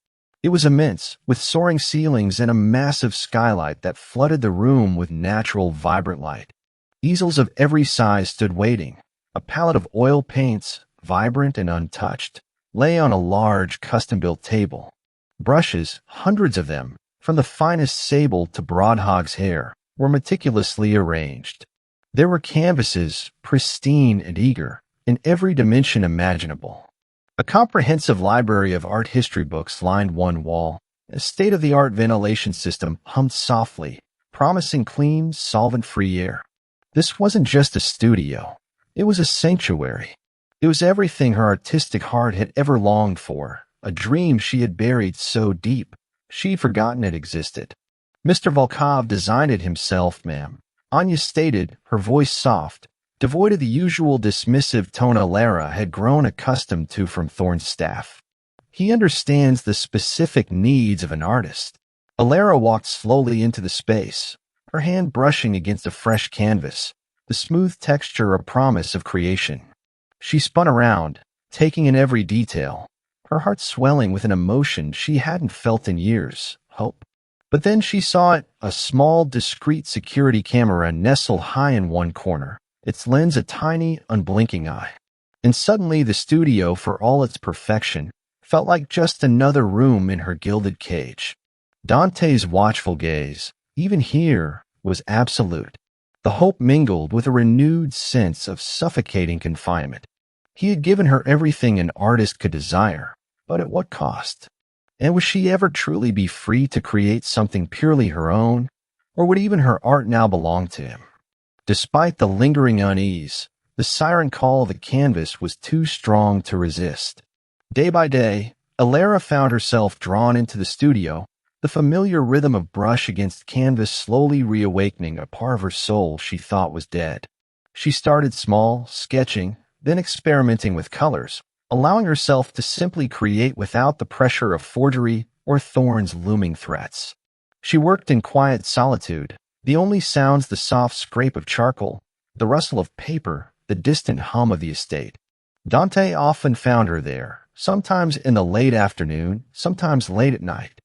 It was immense, with soaring ceilings and a massive skylight that flooded the room with natural, vibrant light. Easels of every size stood waiting. A palette of oil paints, vibrant and untouched, lay on a large, custom-built table. Brushes, hundreds of them, from the finest sable to broadhog's hair, were meticulously arranged. There were canvases, pristine and eager, in every dimension imaginable. A comprehensive library of art history books lined one wall. A state-of-the-art ventilation system hummed softly, promising clean, solvent-free air. This wasn't just a studio. It was a sanctuary. It was everything her artistic heart had ever longed for, a dream she had buried so deep, she'd forgotten it existed. "Mr. Volkov designed it himself, ma'am," Anya stated, her voice soft, devoid of the usual dismissive tone Alara had grown accustomed to from Thorn's staff. "He understands the specific needs of an artist." Alara walked slowly into the space, her hand brushing against a fresh canvas, the smooth texture a promise of creation. She spun around, taking in every detail, her heart swelling with an emotion she hadn't felt in years, hope. But then she saw it, a small, discreet security camera nestled high in one corner, its lens a tiny, unblinking eye. And suddenly the studio, for all its perfection, felt like just another room in her gilded cage. Dante's watchful gaze, even here, was absolute. The hope mingled with a renewed sense of suffocating confinement. He had given her everything an artist could desire, but at what cost? And would she ever truly be free to create something purely her own, or would even her art now belong to him? Despite the lingering unease, the siren call of the canvas was too strong to resist. Day by day, Alara found herself drawn into the studio, the familiar rhythm of brush against canvas slowly reawakening a part of her soul she thought was dead. She started small, sketching, then experimenting with colors, allowing herself to simply create without the pressure of forgery or Thorn's looming threats. She worked in quiet solitude, the only sounds the soft scrape of charcoal, the rustle of paper, the distant hum of the estate. Dante often found her there, sometimes in the late afternoon, sometimes late at night.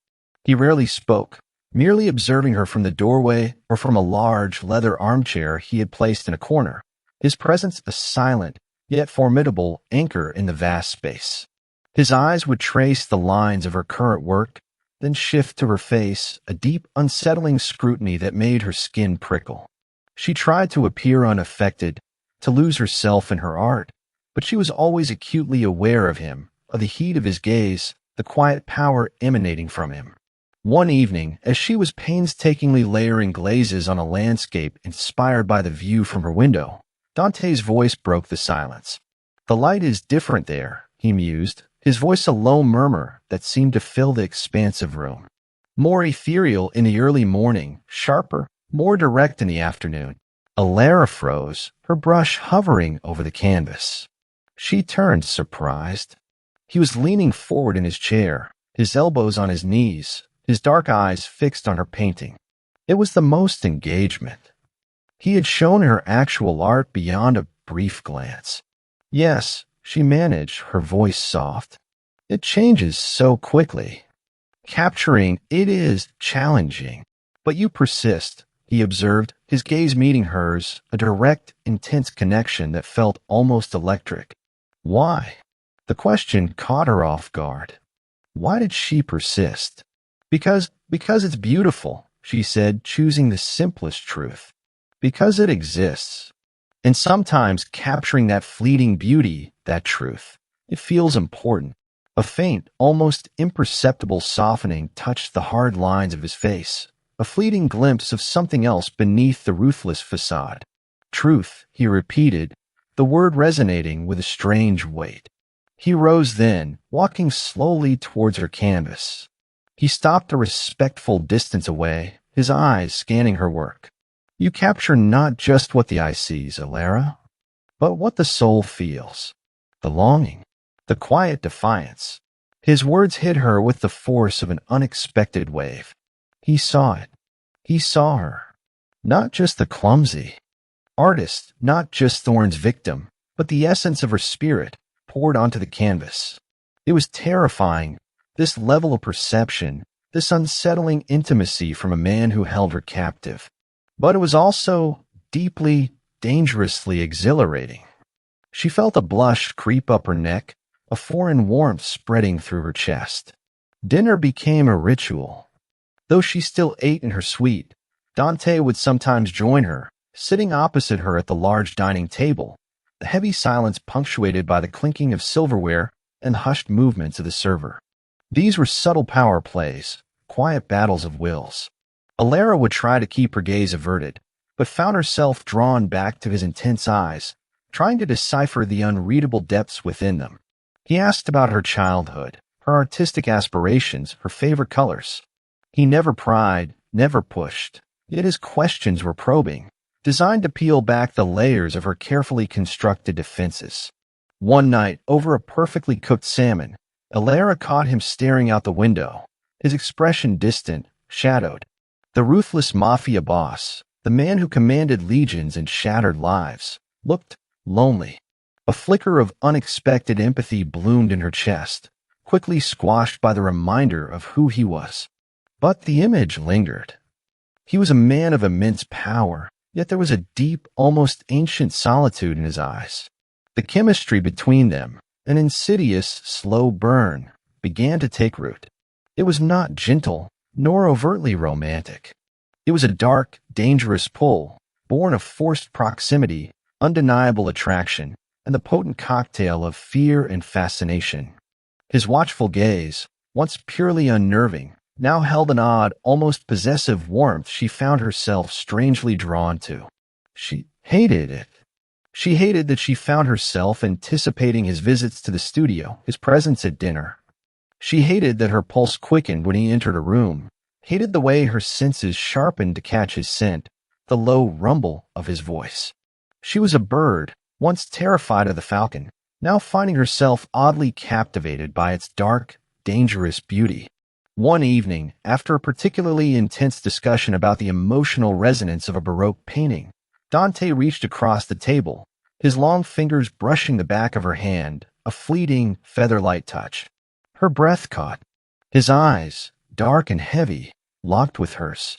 He rarely spoke, merely observing her from the doorway or from a large leather armchair he had placed in a corner, his presence a silent, yet formidable anchor in the vast space. His eyes would trace the lines of her current work, then shift to her face, a deep, unsettling scrutiny that made her skin prickle. She tried to appear unaffected, to lose herself in her art, but she was always acutely aware of him, of the heat of his gaze, the quiet power emanating from him. One evening, as she was painstakingly layering glazes on a landscape inspired by the view from her window, Dante's voice broke the silence. "The light is different there," he mused, his voice a low murmur that seemed to fill the expansive room. More ethereal in the early morning, sharper, more direct in the afternoon. Alara froze, her brush hovering over the canvas. She turned, surprised. He was leaning forward in his chair, his elbows on his knees, his dark eyes fixed on her painting. It was the most engagement. He had shown her actual art beyond a brief glance. "Yes," she managed, her voice soft. "It changes so quickly. Capturing it is challenging. But you persist," he observed, his gaze meeting hers, a direct, intense connection that felt almost electric. Why? The question caught her off guard. Why did she persist? Because it's beautiful, she said, choosing the simplest truth. Because it exists. And sometimes capturing that fleeting beauty, that truth, it feels important. A faint, almost imperceptible softening touched the hard lines of his face, a fleeting glimpse of something else beneath the ruthless facade. Truth, he repeated, the word resonating with a strange weight. He rose then, walking slowly towards her canvas. He stopped a respectful distance away, his eyes scanning her work. "You capture not just what the eye sees, Alara, but what the soul feels. The longing, the quiet defiance." His words hit her with the force of an unexpected wave. He saw it. He saw her. Not just the clumsy artist, not just Thorn's victim, but the essence of her spirit poured onto the canvas. It was terrifying, this level of perception, this unsettling intimacy from a man who held her captive. But it was also deeply, dangerously exhilarating. She felt a blush creep up her neck, a foreign warmth spreading through her chest. Dinner became a ritual. Though she still ate in her suite, Dante would sometimes join her, sitting opposite her at the large dining table, the heavy silence punctuated by the clinking of silverware and hushed movements of the server. These were subtle power plays, quiet battles of wills. Alara would try to keep her gaze averted, but found herself drawn back to his intense eyes, trying to decipher the unreadable depths within them. He asked about her childhood, her artistic aspirations, her favorite colors. He never pried, never pushed, yet his questions were probing, designed to peel back the layers of her carefully constructed defenses. One night, over a perfectly cooked salmon, Alara caught him staring out the window, his expression distant, shadowed. The ruthless Mafia boss, the man who commanded legions and shattered lives, looked lonely. A flicker of unexpected empathy bloomed in her chest, quickly squashed by the reminder of who he was. But the image lingered. He was a man of immense power, yet there was a deep, almost ancient solitude in his eyes. The chemistry between them, an insidious, slow burn, began to take root. It was not gentle, nor overtly romantic. It was a dark, dangerous pull, born of forced proximity, undeniable attraction, and the potent cocktail of fear and fascination. His watchful gaze, once purely unnerving, now held an odd, almost possessive warmth she found herself strangely drawn to. She hated it. She hated that she found herself anticipating his visits to the studio, his presence at dinner. She hated that her pulse quickened when he entered a room, hated the way her senses sharpened to catch his scent, the low rumble of his voice. She was a bird, once terrified of the falcon, now finding herself oddly captivated by its dark, dangerous beauty. One evening, after a particularly intense discussion about the emotional resonance of a Baroque painting, Dante reached across the table, his long fingers brushing the back of her hand, a fleeting, feather-light touch. Her breath caught. His eyes, dark and heavy, locked with hers.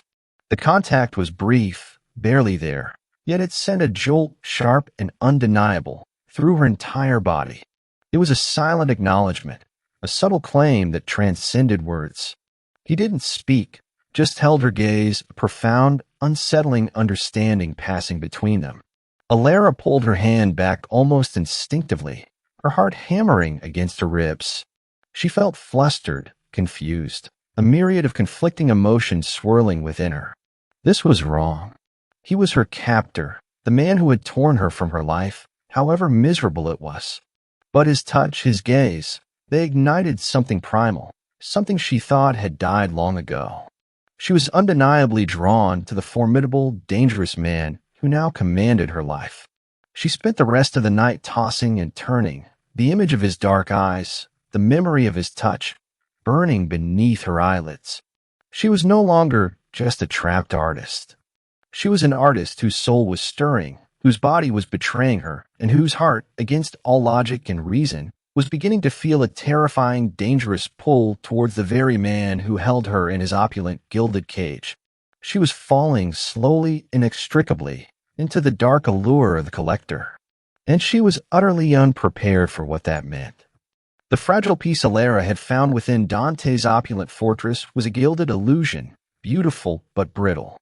The contact was brief, barely there, yet it sent a jolt sharp and undeniable through her entire body. It was a silent acknowledgement, a subtle claim that transcended words. He didn't speak, just held her gaze, a profound, unsettling understanding passing between them. Alara pulled her hand back almost instinctively, her heart hammering against her ribs. She felt flustered, confused, a myriad of conflicting emotions swirling within her. This was wrong. He was her captor, the man who had torn her from her life, however miserable it was. But his touch, his gaze, they ignited something primal, something she thought had died long ago. She was undeniably drawn to the formidable, dangerous man who now commanded her life. She spent the rest of the night tossing and turning, the image of his dark eyes, the memory of his touch, burning beneath her eyelids. She was no longer just a trapped artist. She was an artist whose soul was stirring, whose body was betraying her, and whose heart, against all logic and reason, was beginning to feel a terrifying, dangerous pull towards the very man who held her in his opulent, gilded cage. She was falling slowly, inextricably, into the dark allure of the collector. And she was utterly unprepared for what that meant. The fragile piece Alara had found within Dante's opulent fortress was a gilded illusion, beautiful but brittle.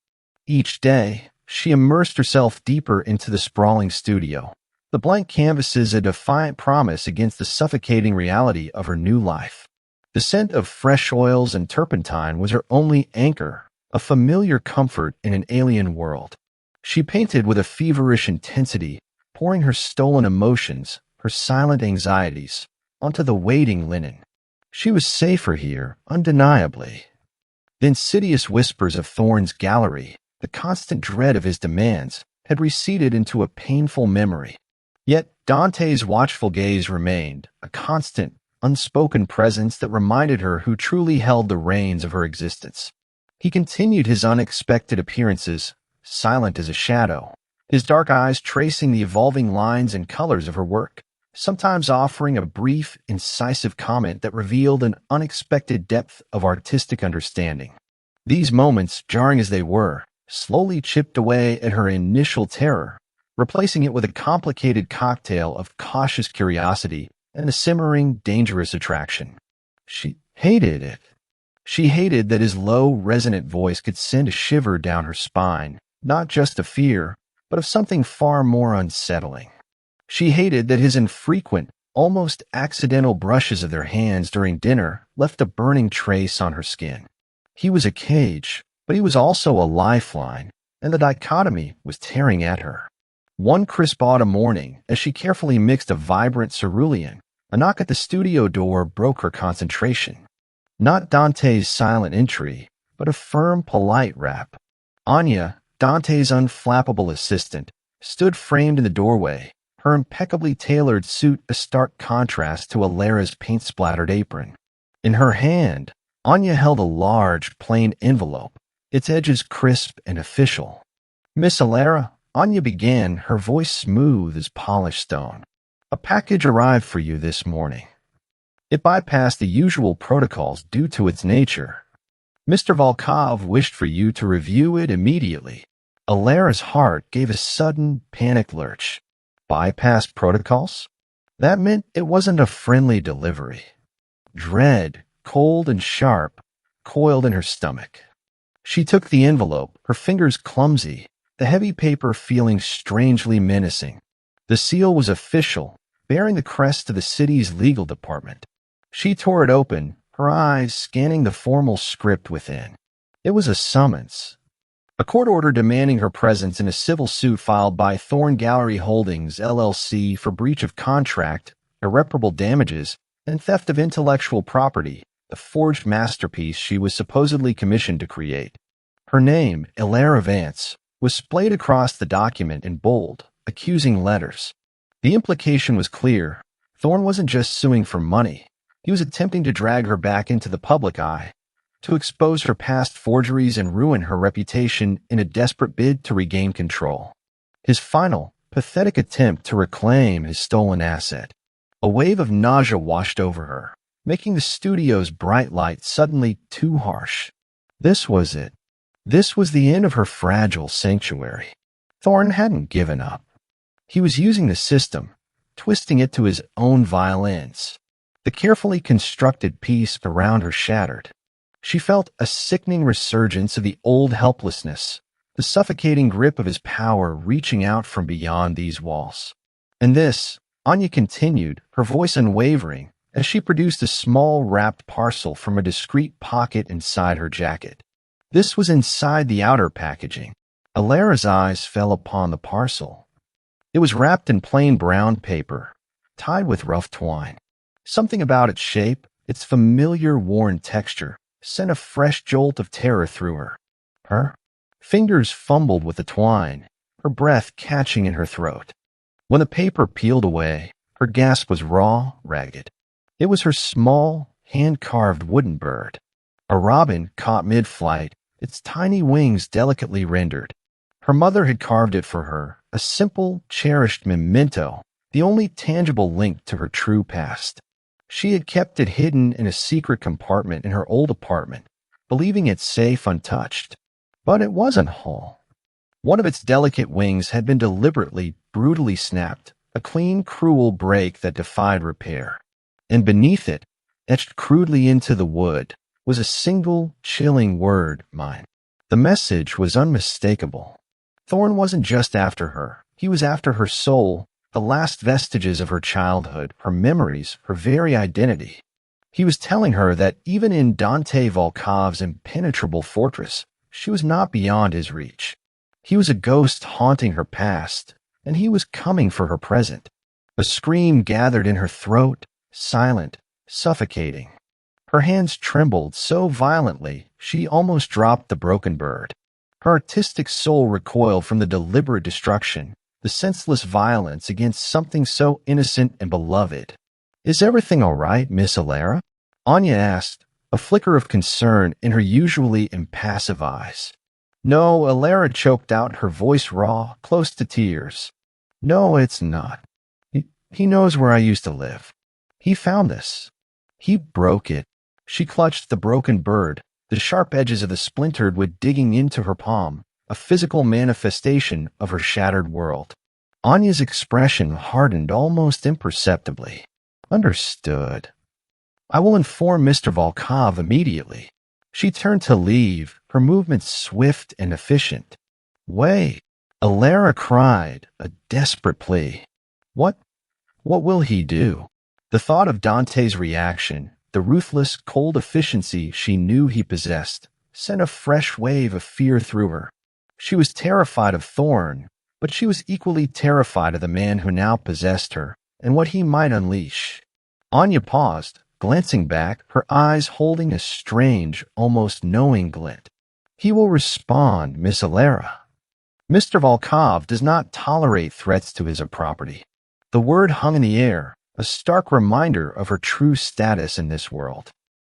Each day, she immersed herself deeper into the sprawling studio, the blank canvases a defiant promise against the suffocating reality of her new life. The scent of fresh oils and turpentine was her only anchor, a familiar comfort in an alien world. She painted with a feverish intensity, pouring her stolen emotions, her silent anxieties, onto the waiting linen. She was safer here, undeniably. The insidious whispers of Thorne's gallery, the constant dread of his demands, had receded into a painful memory. Yet Dante's watchful gaze remained, a constant, unspoken presence that reminded her who truly held the reins of her existence. He continued his unexpected appearances, silent as a shadow, his dark eyes tracing the evolving lines and colors of her work, sometimes offering a brief, incisive comment that revealed an unexpected depth of artistic understanding. These moments, jarring as they were, slowly chipped away at her initial terror, replacing it with a complicated cocktail of cautious curiosity and a simmering, dangerous attraction. She hated it. She hated that his low, resonant voice could send a shiver down her spine, not just of fear, but of something far more unsettling. She hated that his infrequent, almost accidental brushes of their hands during dinner left a burning trace on her skin. He was a cage, but he was also a lifeline, and the dichotomy was tearing at her. One crisp autumn morning, as she carefully mixed a vibrant cerulean, a knock at the studio door broke her concentration. Not Dante's silent entry, but a firm, polite rap. Anya, Dante's unflappable assistant, stood framed in the doorway, her impeccably tailored suit a stark contrast to Alara's paint-splattered apron. In her hand, Anya held a large, plain envelope, its edges crisp and official. "Miss Alara," Anya began, her voice smooth as polished stone. "A package arrived for you this morning. It bypassed the usual protocols due to its nature. Mr. Volkov wished for you to review it immediately." Alara's heart gave a sudden, panicked lurch. Bypassed protocols? That meant it wasn't a friendly delivery. Dread, cold and sharp, coiled in her stomach. She took the envelope, her fingers clumsy, the heavy paper feeling strangely menacing. The seal was official, bearing the crest of the city's legal department. She tore it open, her eyes scanning the formal script within. It was a summons. A court order demanding her presence in a civil suit filed by Thorn Gallery Holdings, LLC, for breach of contract, irreparable damages, and theft of intellectual property, the forged masterpiece she was supposedly commissioned to create. Her name, Ilara Vance, was splayed across the document in bold, accusing letters. The implication was clear. Thorn wasn't just suing for money. He was attempting to drag her back into the public eye, to expose her past forgeries and ruin her reputation in a desperate bid to regain control. His final, pathetic attempt to reclaim his stolen asset. A wave of nausea washed over her, making the studio's bright light suddenly too harsh. This was it. This was the end of her fragile sanctuary. Thorn hadn't given up. He was using the system, twisting it to his own vile ends. The carefully constructed piece around her shattered. She felt a sickening resurgence of the old helplessness, the suffocating grip of his power reaching out from beyond these walls. And this, Anya continued, her voice unwavering, as she produced a small wrapped parcel from a discreet pocket inside her jacket. This was inside the outer packaging. Ilara's eyes fell upon the parcel. It was wrapped in plain brown paper, tied with rough twine. Something about its shape, its familiar worn texture, sent a fresh jolt of terror through her. Her fingers fumbled with the twine, her breath catching in her throat. When the paper peeled away, her gasp was raw, ragged. It was her small, hand-carved wooden bird. A robin caught mid-flight, its tiny wings delicately rendered. Her mother had carved it for her, a simple, cherished memento, the only tangible link to her true past. She had kept it hidden in a secret compartment in her old apartment, believing it safe untouched. But it wasn't whole. One of its delicate wings had been deliberately, brutally snapped, a clean, cruel break that defied repair. And beneath it, etched crudely into the wood, was a single, chilling word, mine. The message was unmistakable. Thorn wasn't just after her. He was after her soul, the last vestiges of her childhood, her memories, her very identity. He was telling her that even in Dante Volkov's impenetrable fortress, she was not beyond his reach. He was a ghost haunting her past, and he was coming for her present. A scream gathered in her throat, silent, suffocating. Her hands trembled so violently she almost dropped the broken bird. Her artistic soul recoiled from the deliberate destruction, the senseless violence against something so innocent and beloved. "Is everything all right, Miss Ilara?" Anya asked, a flicker of concern in her usually impassive eyes. "No," Ilara choked out, her voice raw, close to tears. "No, it's not. He knows where I used to live. He found this. He broke it." She clutched the broken bird, the sharp edges of the splintered wood digging into her palm, a physical manifestation of her shattered world. Anya's expression hardened almost imperceptibly. "Understood. I will inform Mr. Volkov immediately." She turned to leave, her movements swift and efficient. "Wait," Ilara cried, a desperate plea. What will he do?" The thought of Dante's reaction, the ruthless, cold efficiency she knew he possessed, sent a fresh wave of fear through her. She was terrified of Thorn, but she was equally terrified of the man who now possessed her and what he might unleash. Anya paused, glancing back, her eyes holding a strange, almost knowing glint. "He will respond, Miss Ilara. Mr. Volkov does not tolerate threats to his property." The word hung in the air, a stark reminder of her true status in this world.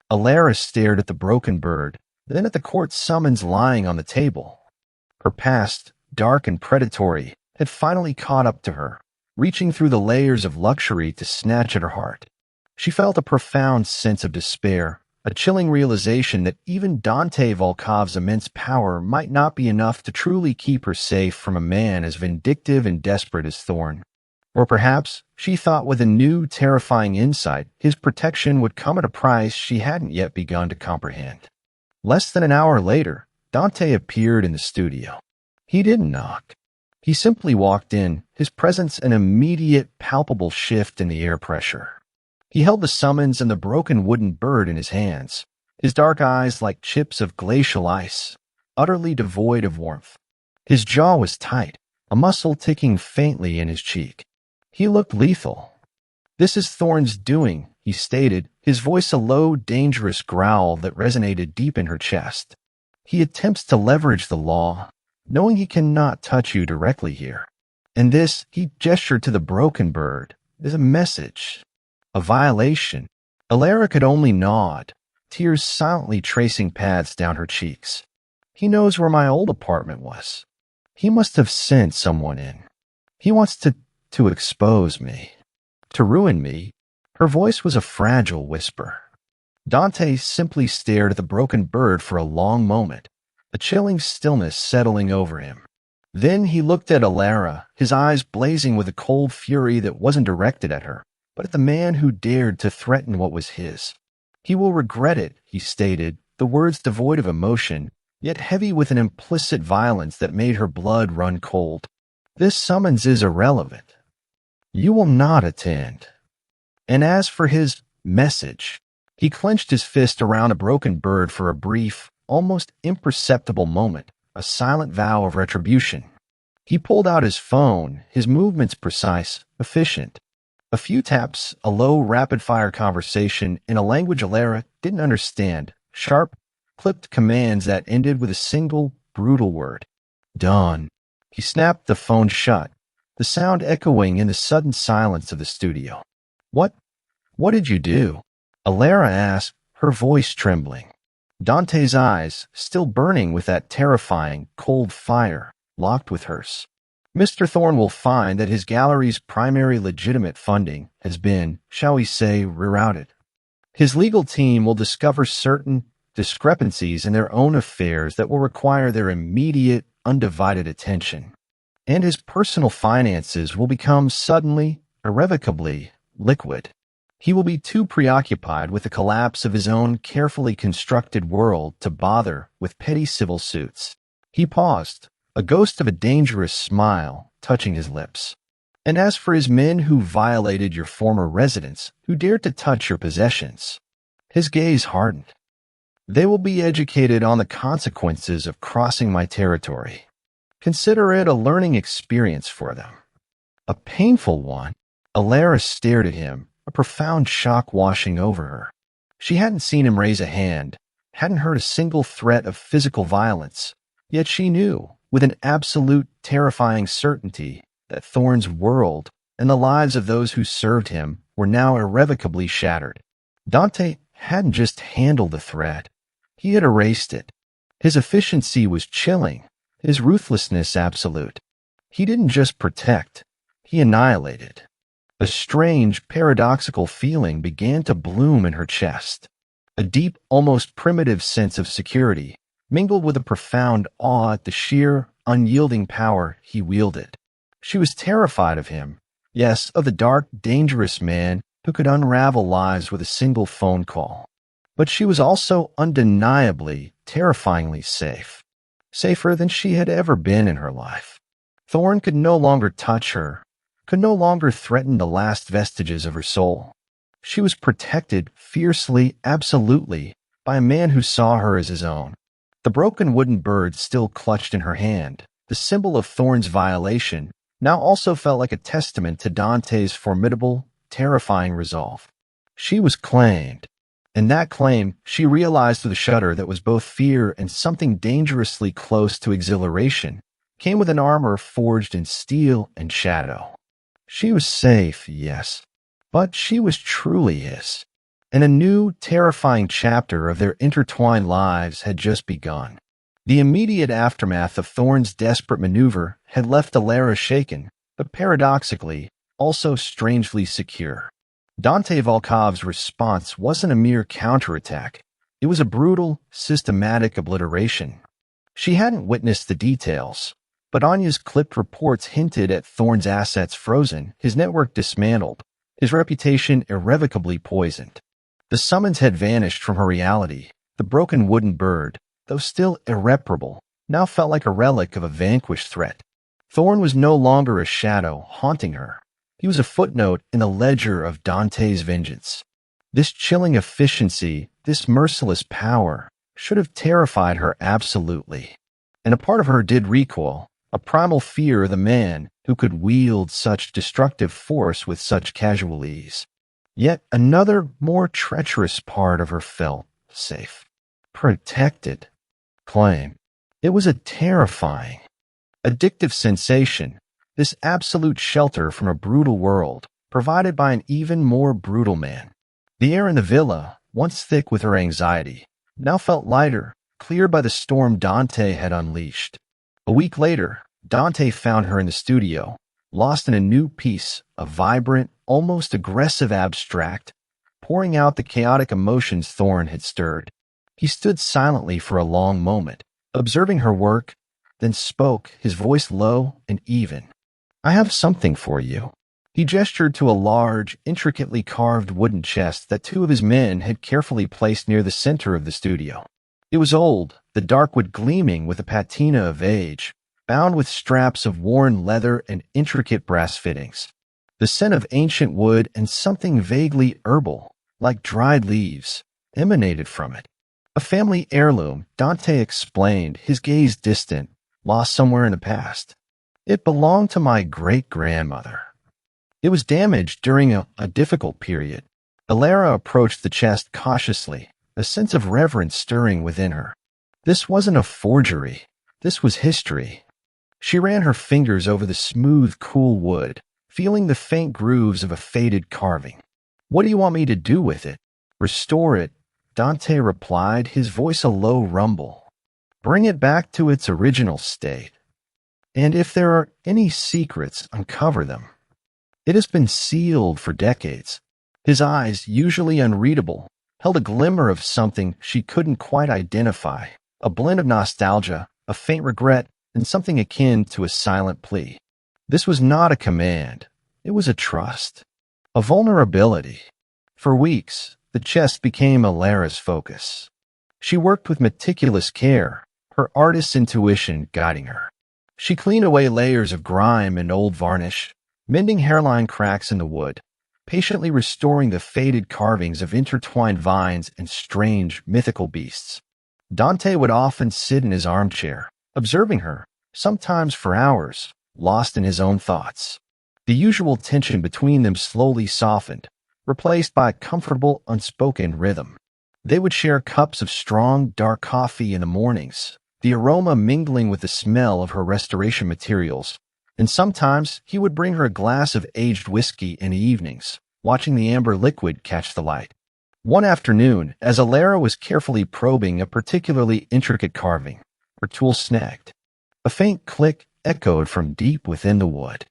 Ilara stared at the broken bird, then at the court summons lying on the table. Her past, dark and predatory, had finally caught up to her, reaching through the layers of luxury to snatch at her heart. She felt a profound sense of despair, a chilling realization that even Dante Volkov's immense power might not be enough to truly keep her safe from a man as vindictive and desperate as Thorn. Or perhaps, she thought with a new, terrifying insight, his protection would come at a price she hadn't yet begun to comprehend. Less than an hour later, Dante appeared in the studio. He didn't knock. He simply walked in, his presence an immediate, palpable shift in the air pressure. He held the summons and the broken wooden bird in his hands, his dark eyes like chips of glacial ice, utterly devoid of warmth. His jaw was tight, a muscle ticking faintly in his cheek. He looked lethal. "This is Thorne's doing," he stated, his voice a low, dangerous growl that resonated deep in her chest. "He attempts to leverage the law, knowing he cannot touch you directly here. And this," he gestured to the broken bird, "is a message. A violation." Alara could only nod, tears silently tracing paths down her cheeks. "He knows where my old apartment was. He must have sent someone in. He wants to expose me. To ruin me." Her voice was a fragile whisper. Dante simply stared at the broken bird for a long moment, a chilling stillness settling over him. Then he looked at Alara, his eyes blazing with a cold fury that wasn't directed at her, but at the man who dared to threaten what was his. "He will regret it," he stated, the words devoid of emotion, yet heavy with an implicit violence that made her blood run cold. "This summons is irrelevant. You will not attend. And as for his message," he clenched his fist around a broken bird for a brief, almost imperceptible moment, a silent vow of retribution. He pulled out his phone, his movements precise, efficient. A few taps, a low, rapid-fire conversation in a language Alara didn't understand, sharp, clipped commands that ended with a single, brutal word. "Done." He snapped the phone shut, the sound echoing in the sudden silence of the studio. What did you do?" Alara asked, her voice trembling. Dante's eyes, still burning with that terrifying, cold fire, locked with hers. "Mr. Thorne will find that his gallery's primary legitimate funding has been, shall we say, rerouted. His legal team will discover certain discrepancies in their own affairs that will require their immediate, undivided attention. And his personal finances will become suddenly, irrevocably, liquid. He will be too preoccupied with the collapse of his own carefully constructed world to bother with petty civil suits." He paused, a ghost of a dangerous smile touching his lips. "And as for his men who violated your former residence, who dared to touch your possessions," his gaze hardened, "they will be educated on the consequences of crossing my territory. Consider it a learning experience for them." "A painful one." Alara stared at him, a profound shock washing over her. She hadn't seen him raise a hand, hadn't heard a single threat of physical violence, yet she knew, with an absolute, terrifying certainty, that Thorne's world and the lives of those who served him were now irrevocably shattered. Dante hadn't just handled the threat, he had erased it. His efficiency was chilling, his ruthlessness absolute. He didn't just protect, he annihilated. A strange, paradoxical feeling began to bloom in her chest. A deep, almost primitive sense of security, mingled with a profound awe at the sheer, unyielding power he wielded. She was terrified of him, yes, of the dark, dangerous man who could unravel lives with a single phone call. But she was also undeniably, terrifyingly safe. Safer than she had ever been in her life. Thorne could no longer touch her, could no longer threaten the last vestiges of her soul. She was protected fiercely, absolutely, by a man who saw her as his own. The broken wooden bird still clutched in her hand, the symbol of Thorne's violation, now also felt like a testament to Dante's formidable, terrifying resolve. She was claimed. And that claim, she realized with a shudder that was both fear and something dangerously close to exhilaration, came with an armor forged in steel and shadow. She was safe, yes, but she was truly his. And a new, terrifying chapter of their intertwined lives had just begun. The immediate aftermath of Thorne's desperate maneuver had left Alara shaken, but paradoxically, also strangely secure. Dante Volkov's response wasn't a mere counterattack. It was a brutal, systematic obliteration. She hadn't witnessed the details, but Anya's clipped reports hinted at Thorne's assets frozen, his network dismantled, his reputation irrevocably poisoned. The summons had vanished from her reality. The broken wooden bird, though still irreparable, now felt like a relic of a vanquished threat. Thorn was no longer a shadow haunting her. He was a footnote in the ledger of Dante's vengeance. This chilling efficiency, this merciless power, should have terrified her absolutely. And a part of her did recoil, a primal fear of the man who could wield such destructive force with such casual ease. Yet another, more treacherous part of her felt safe, protected. Claim. It was a terrifying, addictive sensation, this absolute shelter from a brutal world, provided by an even more brutal man. The air in the villa, once thick with her anxiety, now felt lighter, cleared by the storm Dante had unleashed. A week later, Dante found her in the studio, lost in a new piece, a vibrant, almost aggressive abstract, pouring out the chaotic emotions Thorn had stirred. He stood silently for a long moment, observing her work, then spoke, his voice low and even. "I have something for you." He gestured to a large, intricately carved wooden chest that two of his men had carefully placed near the center of the studio. It was old, the dark wood gleaming with a patina of age, bound with straps of worn leather and intricate brass fittings. The scent of ancient wood and something vaguely herbal, like dried leaves, emanated from it. A family heirloom, Dante explained, his gaze distant, lost somewhere in the past. "It belonged to my great-grandmother. It was damaged during a difficult period." Alara approached the chest cautiously, a sense of reverence stirring within her. This wasn't a forgery. This was history. She ran her fingers over the smooth, cool wood, feeling the faint grooves of a faded carving. "What do you want me to do with it?" "Restore it," Dante replied, his voice a low rumble. "Bring it back to its original state. And if there are any secrets, uncover them. It has been sealed for decades." His eyes, usually unreadable, held a glimmer of something she couldn't quite identify, a blend of nostalgia, a faint regret, and something akin to a silent plea. This was not a command. It was a trust, a vulnerability. For weeks, the chest became Alara's focus. She worked with meticulous care, her artist's intuition guiding her. She cleaned away layers of grime and old varnish, mending hairline cracks in the wood, patiently restoring the faded carvings of intertwined vines and strange, mythical beasts. Dante would often sit in his armchair, observing her, sometimes for hours, lost in his own thoughts. The usual tension between them slowly softened, replaced by a comfortable, unspoken rhythm. They would share cups of strong, dark coffee in the mornings, the aroma mingling with the smell of her restoration materials, and sometimes he would bring her a glass of aged whiskey in the evenings, watching the amber liquid catch the light. One afternoon, as Alara was carefully probing a particularly intricate carving, her tool snagged. A faint click echoed from deep within the wood.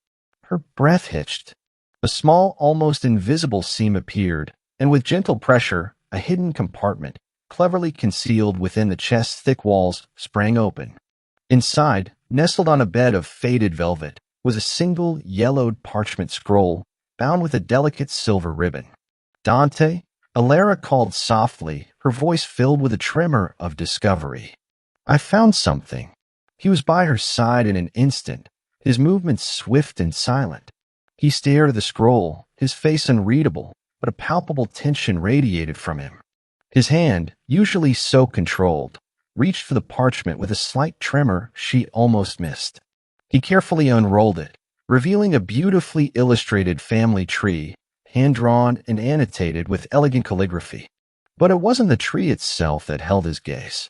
Her breath hitched. A small, almost invisible seam appeared, and with gentle pressure, a hidden compartment, cleverly concealed within the chest's thick walls, sprang open. Inside, nestled on a bed of faded velvet, was a single yellowed parchment scroll bound with a delicate silver ribbon. "Dante," Alara called softly, her voice filled with a tremor of discovery. "I found something." He was by her side in an instant, his movements swift and silent. He stared at the scroll, his face unreadable, but a palpable tension radiated from him. His hand, usually so controlled, reached for the parchment with a slight tremor she almost missed. He carefully unrolled it, revealing a beautifully illustrated family tree, hand-drawn and annotated with elegant calligraphy. But it wasn't the tree itself that held his gaze.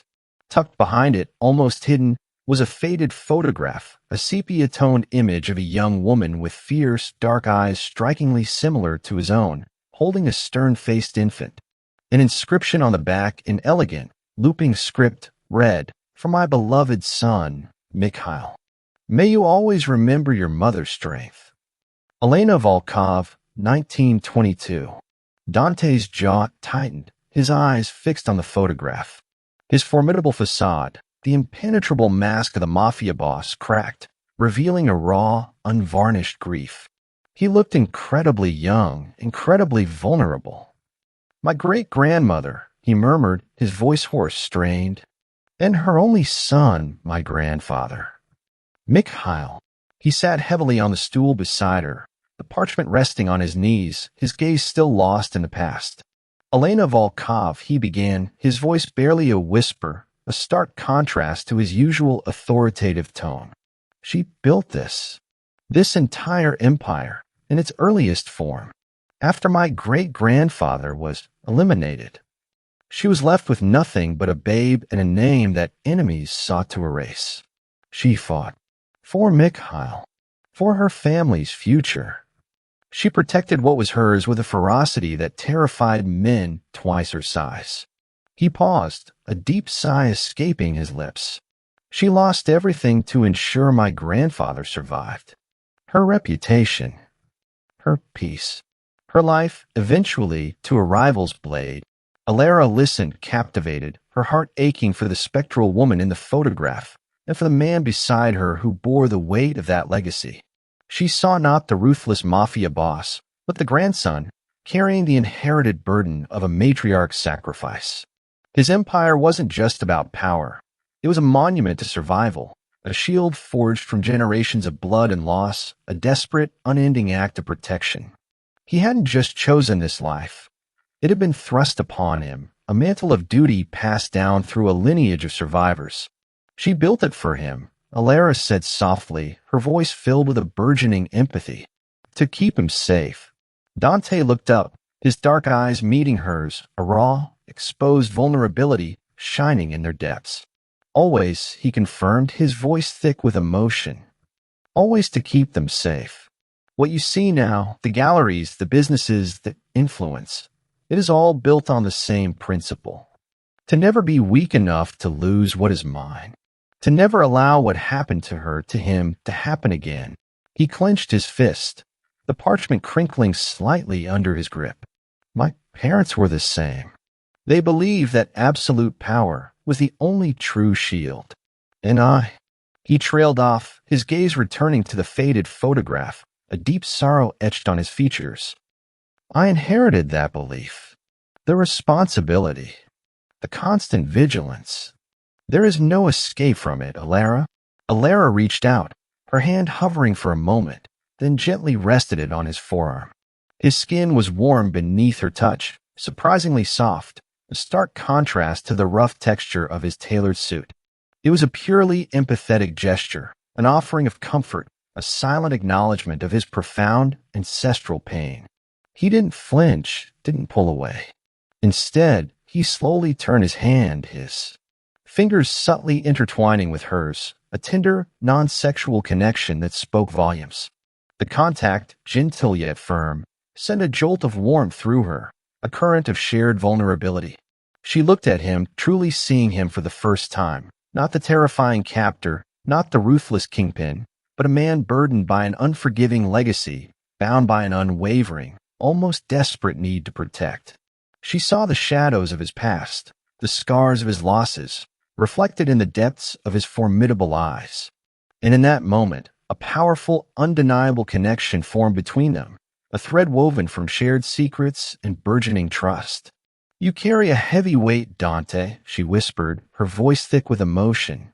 Tucked behind it, almost hidden, was a faded photograph, a sepia-toned image of a young woman with fierce, dark eyes strikingly similar to his own, holding a stern-faced infant. An inscription on the back in elegant, looping script read, "For my beloved son, Mikhail. May you always remember your mother's strength." Elena Volkov, 1922. Dante's jaw tightened, his eyes fixed on the photograph. His formidable facade, the impenetrable mask of the Mafia boss, cracked, revealing a raw, unvarnished grief. He looked incredibly young, incredibly vulnerable. "My great-grandmother," he murmured, his voice hoarse, strained. and her only son, my grandfather. Mikhail. He sat heavily on the stool beside her, the parchment resting on his knees, his gaze still lost in the past. Elena Volkov, he began, his voice barely a whisper, a stark contrast to his usual authoritative tone. She built this entire empire, in its earliest form, after my great-grandfather was eliminated. She was left with nothing but a babe and a name that enemies sought to erase. She fought for Mikhail, for her family's future. She protected what was hers with a ferocity that terrified men twice her size. He paused, a deep sigh escaping his lips. She lost everything to ensure my grandfather survived. Her reputation, her peace, her life, eventually, to a rival's blade. Alara listened, captivated, her heart aching for the spectral woman in the photograph, and for the man beside her who bore the weight of that legacy. She saw not the ruthless Mafia boss, but the grandson, carrying the inherited burden of a matriarch's sacrifice. His empire wasn't just about power. It was a monument to survival, a shield forged from generations of blood and loss, a desperate, unending act of protection. He hadn't just chosen this life. It had been thrust upon him, a mantle of duty passed down through a lineage of survivors. She built it for him, Alara said softly, her voice filled with a burgeoning empathy. To keep him safe. Dante looked up, his dark eyes meeting hers, a raw, exposed vulnerability shining in their depths. Always, he confirmed, his voice thick with emotion. Always to keep them safe. What you see now, the galleries, the businesses, the influence, it is all built on the same principle. To never be weak enough to lose what is mine. To never allow what happened to her, to him, to happen again. He clenched his fist, the parchment crinkling slightly under his grip. My parents were the same. They believed that absolute power was the only true shield. And I. He trailed off, his gaze returning to the faded photograph, a deep sorrow etched on his features. I inherited that belief. The responsibility. The constant vigilance. There is no escape from it, Alara. Alara reached out, her hand hovering for a moment, then gently rested it on his forearm. His skin was warm beneath her touch, surprisingly soft, a stark contrast to the rough texture of his tailored suit. It was a purely empathetic gesture, an offering of comfort, a silent acknowledgement of his profound ancestral pain. He didn't flinch, didn't pull away. Instead, he slowly turned his hand, his fingers subtly intertwining with hers, a tender, non-sexual connection that spoke volumes. The contact, gentle yet firm, sent a jolt of warmth through her, a current of shared vulnerability. She looked at him, truly seeing him for the first time, not the terrifying captor, not the ruthless kingpin, but a man burdened by an unforgiving legacy, bound by an unwavering, almost desperate need to protect. She saw the shadows of his past, the scars of his losses, reflected in the depths of his formidable eyes. And in that moment, a powerful, undeniable connection formed between them, a thread woven from shared secrets and burgeoning trust. You carry a heavy weight, Dante, she whispered, her voice thick with emotion.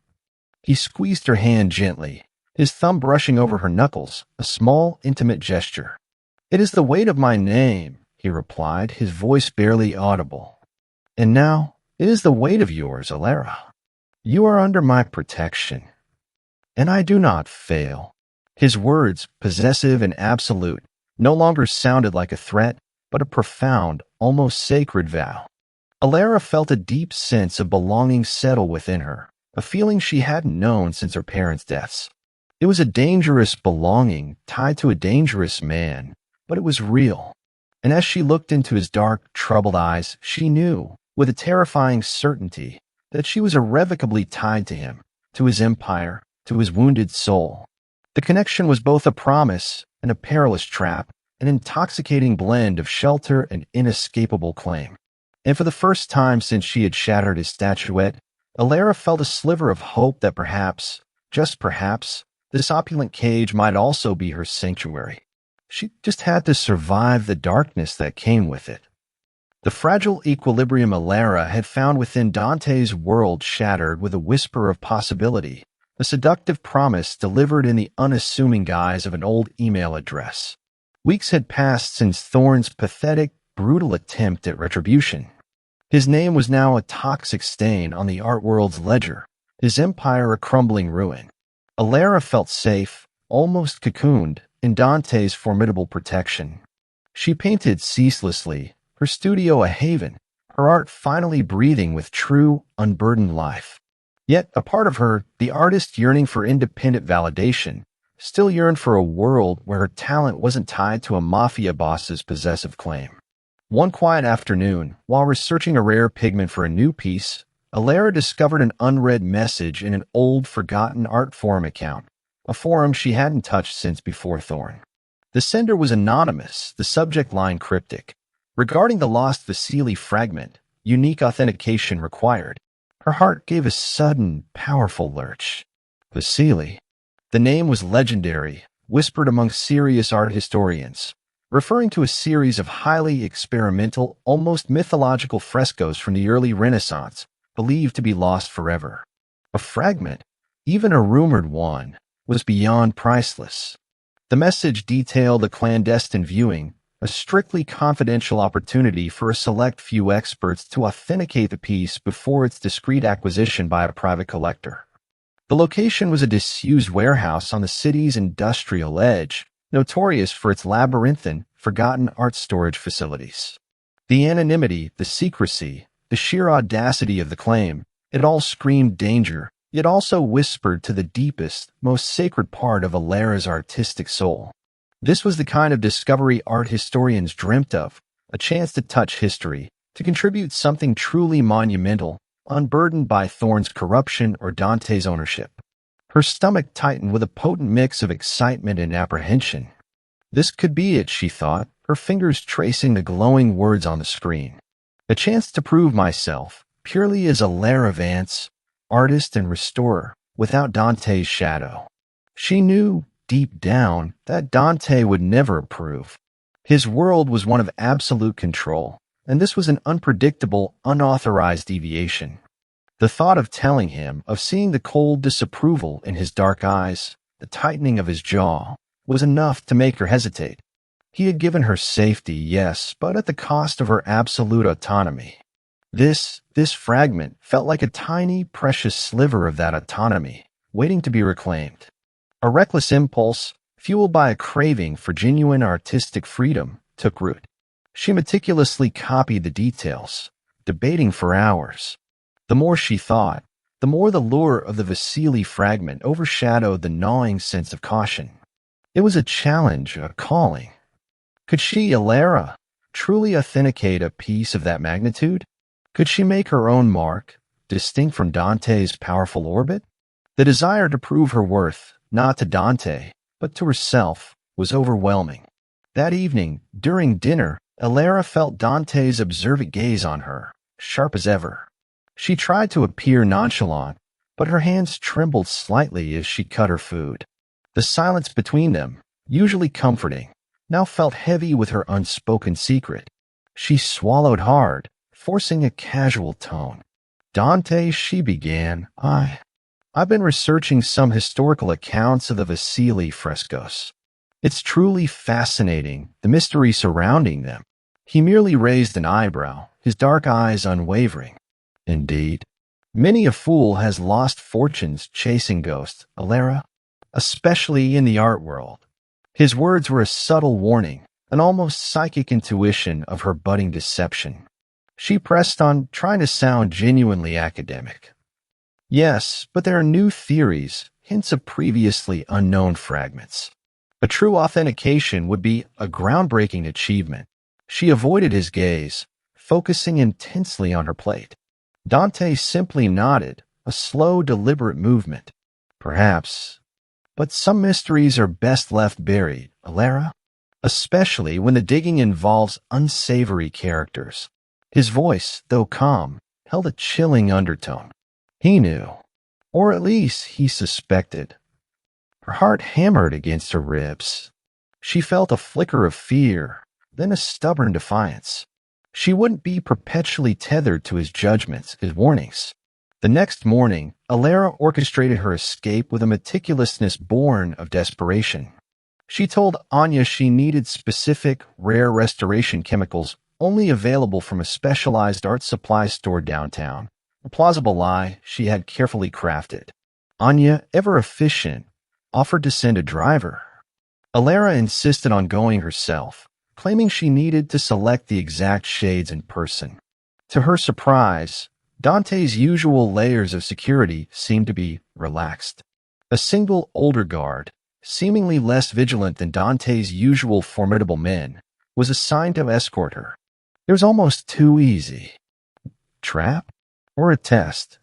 He squeezed her hand gently, his thumb brushing over her knuckles, a small, intimate gesture. It is the weight of my name, he replied, his voice barely audible. And now, it is the weight of yours, Alara. You are under my protection. And I do not fail. His words, possessive and absolute, no longer sounded like a threat, but a profound, almost sacred vow. Alara felt a deep sense of belonging settle within her, a feeling she hadn't known since her parents' deaths. It was a dangerous belonging tied to a dangerous man, but it was real. And as she looked into his dark, troubled eyes, she knew, with a terrifying certainty, that she was irrevocably tied to him, to his empire, to his wounded soul. The connection was both a promise and a perilous trap, an intoxicating blend of shelter and inescapable claim. And for the first time since she had shattered his statuette, Alara felt a sliver of hope that perhaps, just perhaps, this opulent cage might also be her sanctuary. She just had to survive the darkness that came with it. The fragile equilibrium Alara had found within Dante's world shattered with a whisper of possibility, a seductive promise delivered in the unassuming guise of an old email address. Weeks had passed since Thorne's pathetic, brutal attempt at retribution. His name was now a toxic stain on the art world's ledger, his empire a crumbling ruin. Alara felt safe, almost cocooned, in Dante's formidable protection. She painted ceaselessly, her studio a haven, her art finally breathing with true, unburdened life. Yet a part of her, the artist yearning for independent validation, still yearned for a world where her talent wasn't tied to a mafia boss's possessive claim. One quiet afternoon, while researching a rare pigment for a new piece, Alara discovered an unread message in an old, forgotten art forum account, a forum she hadn't touched since before Thorne. The sender was anonymous, the subject line cryptic. Regarding the lost Vasily fragment, unique authentication required. Her heart gave a sudden, powerful lurch. Vasily. The name was legendary, whispered among serious art historians, referring to a series of highly experimental, almost mythological frescoes from the early Renaissance, believed to be lost forever. A fragment, even a rumored one, was beyond priceless. The message detailed a clandestine viewing, a strictly confidential opportunity for a select few experts to authenticate the piece before its discreet acquisition by a private collector. The location was a disused warehouse on the city's industrial edge, notorious for its labyrinthine, forgotten art storage facilities. The anonymity, the secrecy, the sheer audacity of the claim, it all screamed danger, yet also whispered to the deepest, most sacred part of Alara's artistic soul. This was the kind of discovery art historians dreamt of, a chance to touch history, to contribute something truly monumental, unburdened by Thorne's corruption or Dante's ownership. Her stomach tightened with a potent mix of excitement and apprehension. This could be it, she thought, her fingers tracing the glowing words on the screen. A chance to prove myself, purely as Alara Vance, artist and restorer, without Dante's shadow. She knew, deep down, that Dante would never approve. His world was one of absolute control, and this was an unpredictable, unauthorized deviation. The thought of telling him, of seeing the cold disapproval in his dark eyes, the tightening of his jaw, was enough to make her hesitate. He had given her safety, yes, but at the cost of her absolute autonomy. This fragment felt like a tiny, precious sliver of that autonomy, waiting to be reclaimed. A reckless impulse, fueled by a craving for genuine artistic freedom, took root. She meticulously copied the details, debating for hours. The more she thought, the more the lure of the Vasily fragment overshadowed the gnawing sense of caution. It was a challenge, a calling. Could she, Alara, truly authenticate a piece of that magnitude? Could she make her own mark, distinct from Dante's powerful orbit? The desire to prove her worth, not to Dante, but to herself, was overwhelming. That evening, during dinner, Alara felt Dante's observant gaze on her, sharp as ever. She tried to appear nonchalant, but her hands trembled slightly as she cut her food. The silence between them, usually comforting, now felt heavy with her unspoken secret. She swallowed hard, forcing a casual tone. Dante, she began, I've been researching some historical accounts of the Vasily frescoes. It's truly fascinating, the mystery surrounding them. He merely raised an eyebrow, his dark eyes unwavering. Indeed, many a fool has lost fortunes chasing ghosts, Alara, especially in the art world. His words were a subtle warning, an almost psychic intuition of her budding deception. She pressed on, trying to sound genuinely academic. Yes, but there are new theories, hints of previously unknown fragments. A true authentication would be a groundbreaking achievement. She avoided his gaze, focusing intensely on her plate. Dante simply nodded, a slow, deliberate movement. Perhaps. But some mysteries are best left buried, Alara, especially when the digging involves unsavory characters. His voice, though calm, held a chilling undertone. He knew, or at least he suspected. Her heart hammered against her ribs. She felt a flicker of fear, then a stubborn defiance. She wouldn't be perpetually tethered to his judgments, his warnings. The next morning, Alara orchestrated her escape with a meticulousness born of desperation. She told Anya she needed specific, rare restoration chemicals only available from a specialized art supply store downtown, a plausible lie she had carefully crafted. Anya, ever efficient, offered to send a driver. Alara insisted on going herself, claiming she needed to select the exact shades in person. To her surprise, Dante's usual layers of security seemed to be relaxed. A single older guard, seemingly less vigilant than Dante's usual formidable men, was assigned to escort her. It was almost too easy. Trap? Or a test?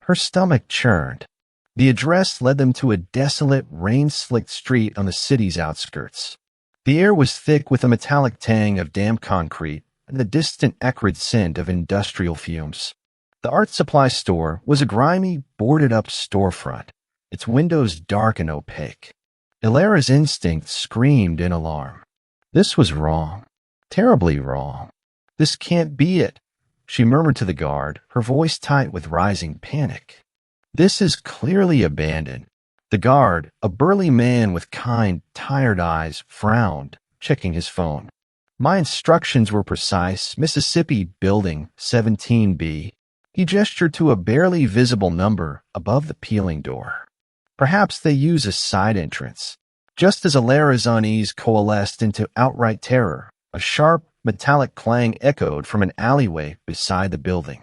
Her stomach churned. The address led them to a desolate, rain-slicked street on the city's outskirts. The air was thick with a metallic tang of damp concrete and the distant acrid scent of industrial fumes. The art supply store was a grimy, boarded-up storefront, its windows dark and opaque. Alara's instinct screamed in alarm. This was wrong. Terribly wrong. This can't be it, she murmured to the guard, her voice tight with rising panic. This is clearly abandoned. The guard, a burly man with kind, tired eyes, frowned, checking his phone. My instructions were precise. Mississippi Building 17B. He gestured to a barely visible number above the peeling door. Perhaps they use a side entrance. Just as Alara's unease coalesced into outright terror, a sharp, metallic clang echoed from an alleyway beside the building.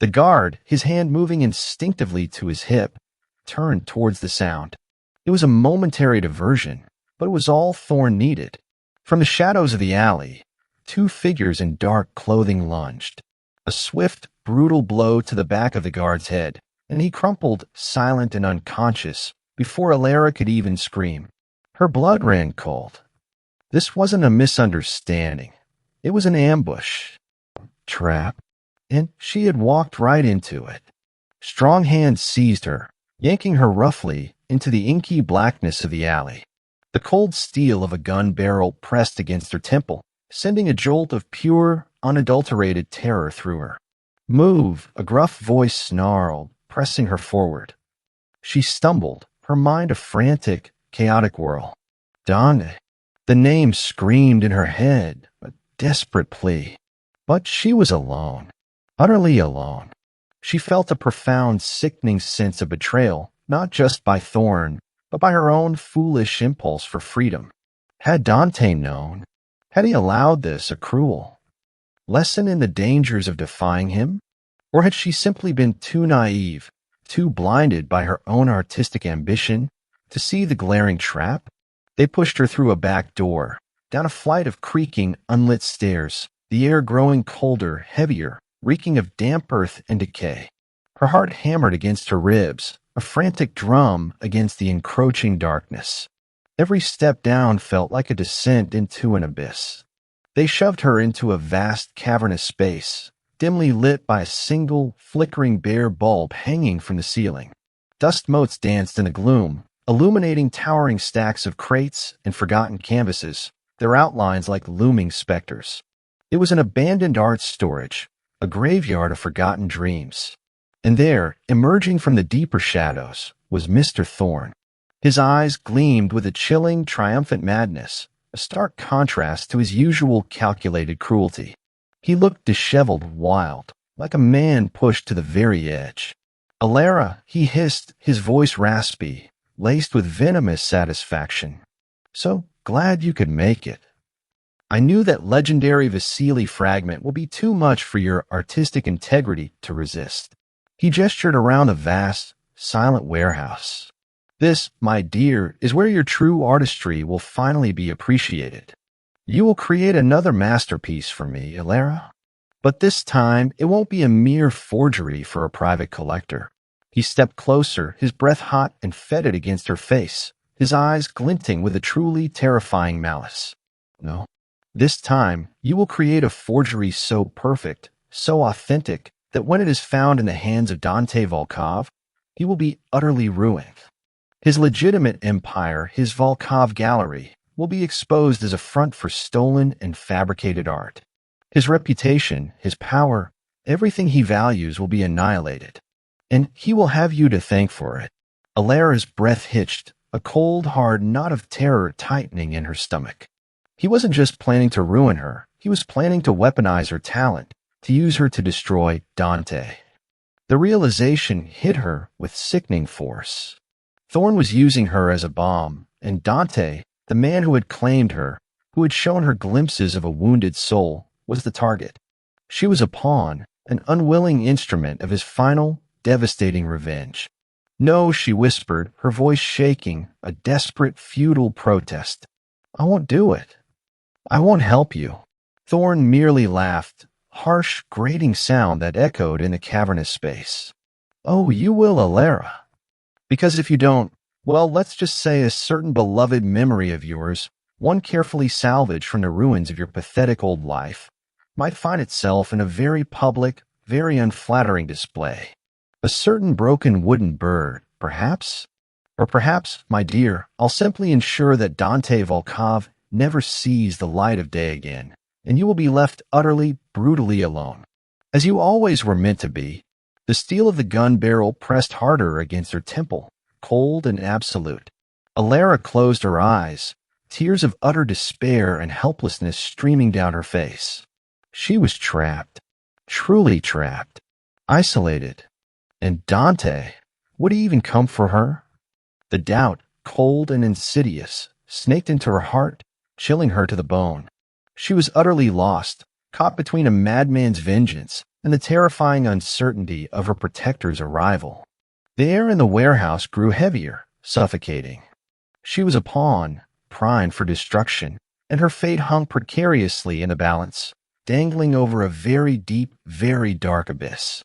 The guard, his hand moving instinctively to his hip, turned towards the sound. It was a momentary diversion, but it was all Thorne needed. From the shadows of the alley, two figures in dark clothing lunged. A swift, brutal blow to the back of the guard's head, and he crumpled, silent and unconscious, before Alara could even scream. Her blood ran cold. This wasn't a misunderstanding. It was an ambush. Trap. And she had walked right into it. Strong hands seized her, yanking her roughly into the inky blackness of the alley. The cold steel of a gun barrel pressed against her temple, sending a jolt of pure, unadulterated terror through her. Move, a gruff voice snarled, pressing her forward. She stumbled, her mind a frantic, chaotic whirl. Dante. The name screamed in her head, a desperate plea. But she was alone. Utterly alone. She felt a profound, sickening sense of betrayal, not just by Thorne, but by her own foolish impulse for freedom. Had Dante known? Had he allowed this, a cruel lesson in the dangers of defying him? Or had she simply been too naive, too blinded by her own artistic ambition to see the glaring trap? They pushed her through a back door, down a flight of creaking, unlit stairs, the air growing colder, heavier, reeking of damp earth and decay. Her heart hammered against her ribs, a frantic drum against the encroaching darkness. Every step down felt like a descent into an abyss. They shoved her into a vast, cavernous space, dimly lit by a single, flickering bare bulb hanging from the ceiling. Dust motes danced in the gloom, illuminating towering stacks of crates and forgotten canvases, their outlines like looming specters. It was an abandoned art storage, a graveyard of forgotten dreams. And there, emerging from the deeper shadows, was Mr. Thorne. His eyes gleamed with a chilling, triumphant madness, a stark contrast to his usual calculated cruelty. He looked disheveled, wild, like a man pushed to the very edge. Alara, he hissed, his voice raspy, laced with venomous satisfaction. So glad you could make it. I knew that legendary Vasily fragment will be too much for your artistic integrity to resist. He gestured around the vast, silent warehouse. This, my dear, is where your true artistry will finally be appreciated. You will create another masterpiece for me, Alara. But this time, it won't be a mere forgery for a private collector. He stepped closer, his breath hot and fetid against her face, his eyes glinting with a truly terrifying malice. No. This time, you will create a forgery so perfect, so authentic, that when it is found in the hands of Dante Volkov, he will be utterly ruined. His legitimate empire, his Volkov gallery, will be exposed as a front for stolen and fabricated art. His reputation, his power, everything he values will be annihilated. And he will have you to thank for it. Alara's breath hitched, a cold, hard knot of terror tightening in her stomach. He wasn't just planning to ruin her, he was planning to weaponize her talent, to use her to destroy Dante. The realization hit her with sickening force. Thorn was using her as a bomb, and Dante, the man who had claimed her, who had shown her glimpses of a wounded soul, was the target. She was a pawn, an unwilling instrument of his final, devastating revenge. No, she whispered, her voice shaking, a desperate, futile protest. I won't do it. I won't help you. Thorn merely laughed, harsh, grating sound that echoed in the cavernous space. Oh, you will, Alara. Because if you don't, well, let's just say a certain beloved memory of yours, one carefully salvaged from the ruins of your pathetic old life, might find itself in a very public, very unflattering display. A certain broken wooden bird, perhaps? Or perhaps, my dear, I'll simply ensure that Dante Volkov never sees the light of day again, and you will be left utterly, brutally alone. As you always were meant to be. The steel of the gun barrel pressed harder against her temple, cold and absolute. Alara closed her eyes, tears of utter despair and helplessness streaming down her face. She was trapped, truly trapped, isolated. And Dante, would he even come for her? The doubt, cold and insidious, snaked into her heart, chilling her to the bone. She was utterly lost, caught between a madman's vengeance and the terrifying uncertainty of her protector's arrival. The air in the warehouse grew heavier, suffocating. She was a pawn, primed for destruction, and her fate hung precariously in the balance, dangling over a very deep, very dark abyss.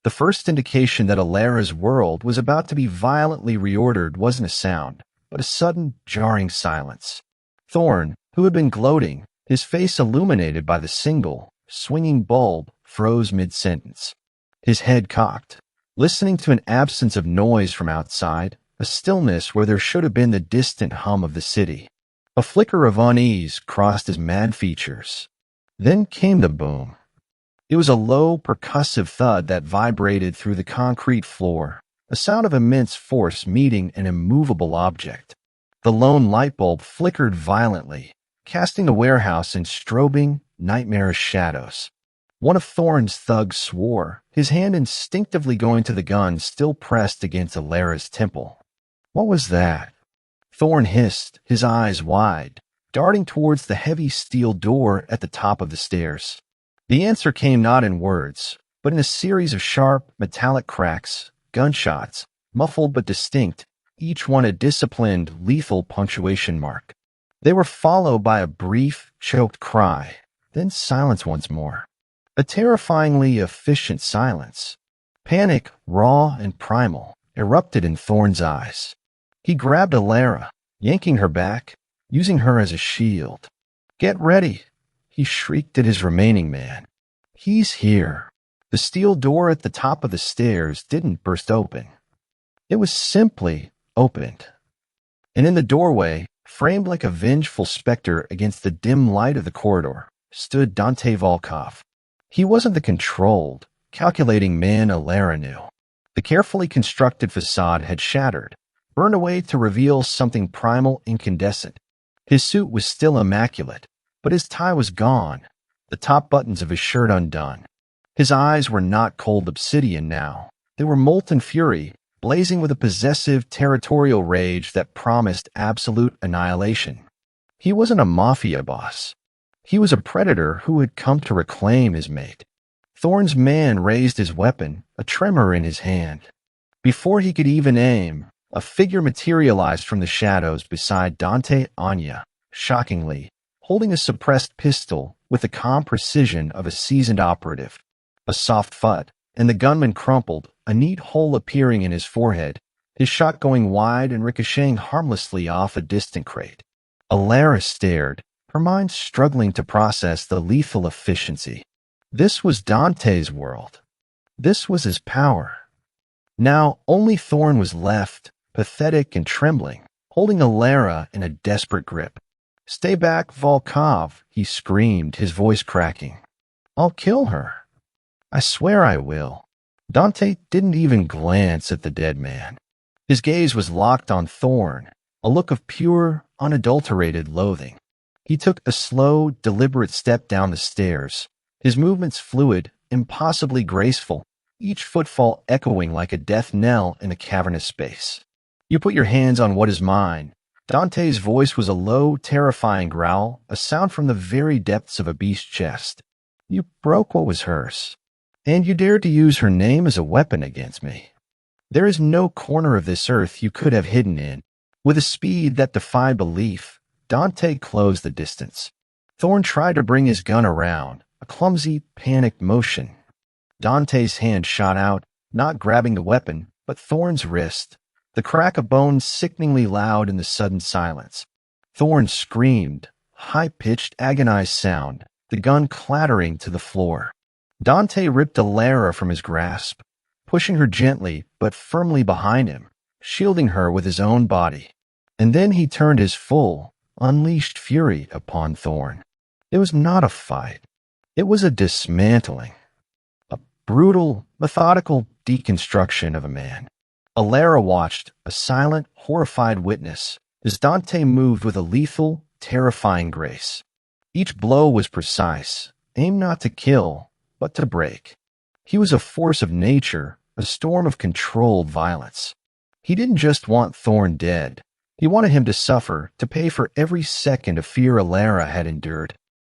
The first indication that Alara's world was about to be violently reordered wasn't a sound, but a sudden, jarring silence. Thorn, who had been gloating, his face illuminated by the single, swinging bulb, froze mid-sentence. His head cocked, listening to an absence of noise from outside, a stillness where there should have been the distant hum of the city. A flicker of unease crossed his mad features. Then came the boom. It was a low, percussive thud that vibrated through the concrete floor, a sound of immense force meeting an immovable object. The lone light bulb flickered violently, casting the warehouse in strobing, nightmarish shadows. One of Thorn's thugs swore, his hand instinctively going to the gun still pressed against Alara's temple. What was that? Thorn hissed, his eyes wide, darting towards the heavy steel door at the top of the stairs. The answer came not in words, but in a series of sharp, metallic cracks, gunshots, muffled but distinct, each one a disciplined, lethal punctuation mark. They were followed by a brief, choked cry, then silence once more. A terrifyingly efficient silence. Panic, raw and primal, erupted in Thorn's eyes. He grabbed Alara, yanking her back, using her as a shield. Get ready, he shrieked at his remaining man. He's here. The steel door at the top of the stairs didn't burst open. It was simply opened. And in the doorway, framed like a vengeful specter against the dim light of the corridor, stood Dante Volkov. He wasn't the controlled, calculating man Alara knew. The carefully constructed facade had shattered, burned away to reveal something primal, incandescent. His suit was still immaculate, but his tie was gone, the top buttons of his shirt undone. His eyes were not cold obsidian now. They were molten fury, blazing with a possessive, territorial rage that promised absolute annihilation. He wasn't a mafia boss. He was a predator who had come to reclaim his mate. Thorn's man raised his weapon, a tremor in his hand. Before he could even aim, a figure materialized from the shadows beside Dante Anya, shockingly, holding a suppressed pistol with the calm precision of a seasoned operative. A soft thud, and the gunman crumpled, a neat hole appearing in his forehead, his shot going wide and ricocheting harmlessly off a distant crate. Alara stared, her mind struggling to process the lethal efficiency. This was Dante's world. This was his power. Now only Thorn was left, pathetic and trembling, holding Alara in a desperate grip. Stay back, Volkov, he screamed, his voice cracking. I'll kill her. I swear I will. Dante didn't even glance at the dead man. His gaze was locked on Thorn, a look of pure, unadulterated loathing. He took a slow, deliberate step down the stairs, his movements fluid, impossibly graceful, each footfall echoing like a death knell in a cavernous space. You put your hands on what is mine. Dante's voice was a low, terrifying growl, a sound from the very depths of a beast's chest. You broke what was hers, and you dared to use her name as a weapon against me. There is no corner of this earth you could have hidden in. With a speed that defied belief, Dante closed the distance. Thorn tried to bring his gun around, a clumsy, panicked motion. Dante's hand shot out, not grabbing the weapon, but Thorn's wrist, the crack of bone sickeningly loud in the sudden silence. Thorn screamed, high-pitched, agonized sound, the gun clattering to the floor. Dante ripped Alara from his grasp, pushing her gently but firmly behind him, shielding her with his own body. And then he turned his full, unleashed fury upon Thorn. It was not a fight. It was a dismantling. A brutal, methodical deconstruction of a man. Alara watched, a silent, horrified witness, as Dante moved with a lethal, terrifying grace. Each blow was precise, aimed not to kill, but to break. He was a force of nature, a storm of controlled violence. He didn't just want Thorn dead. He wanted him to suffer, to pay for every second of fear Alara had endured.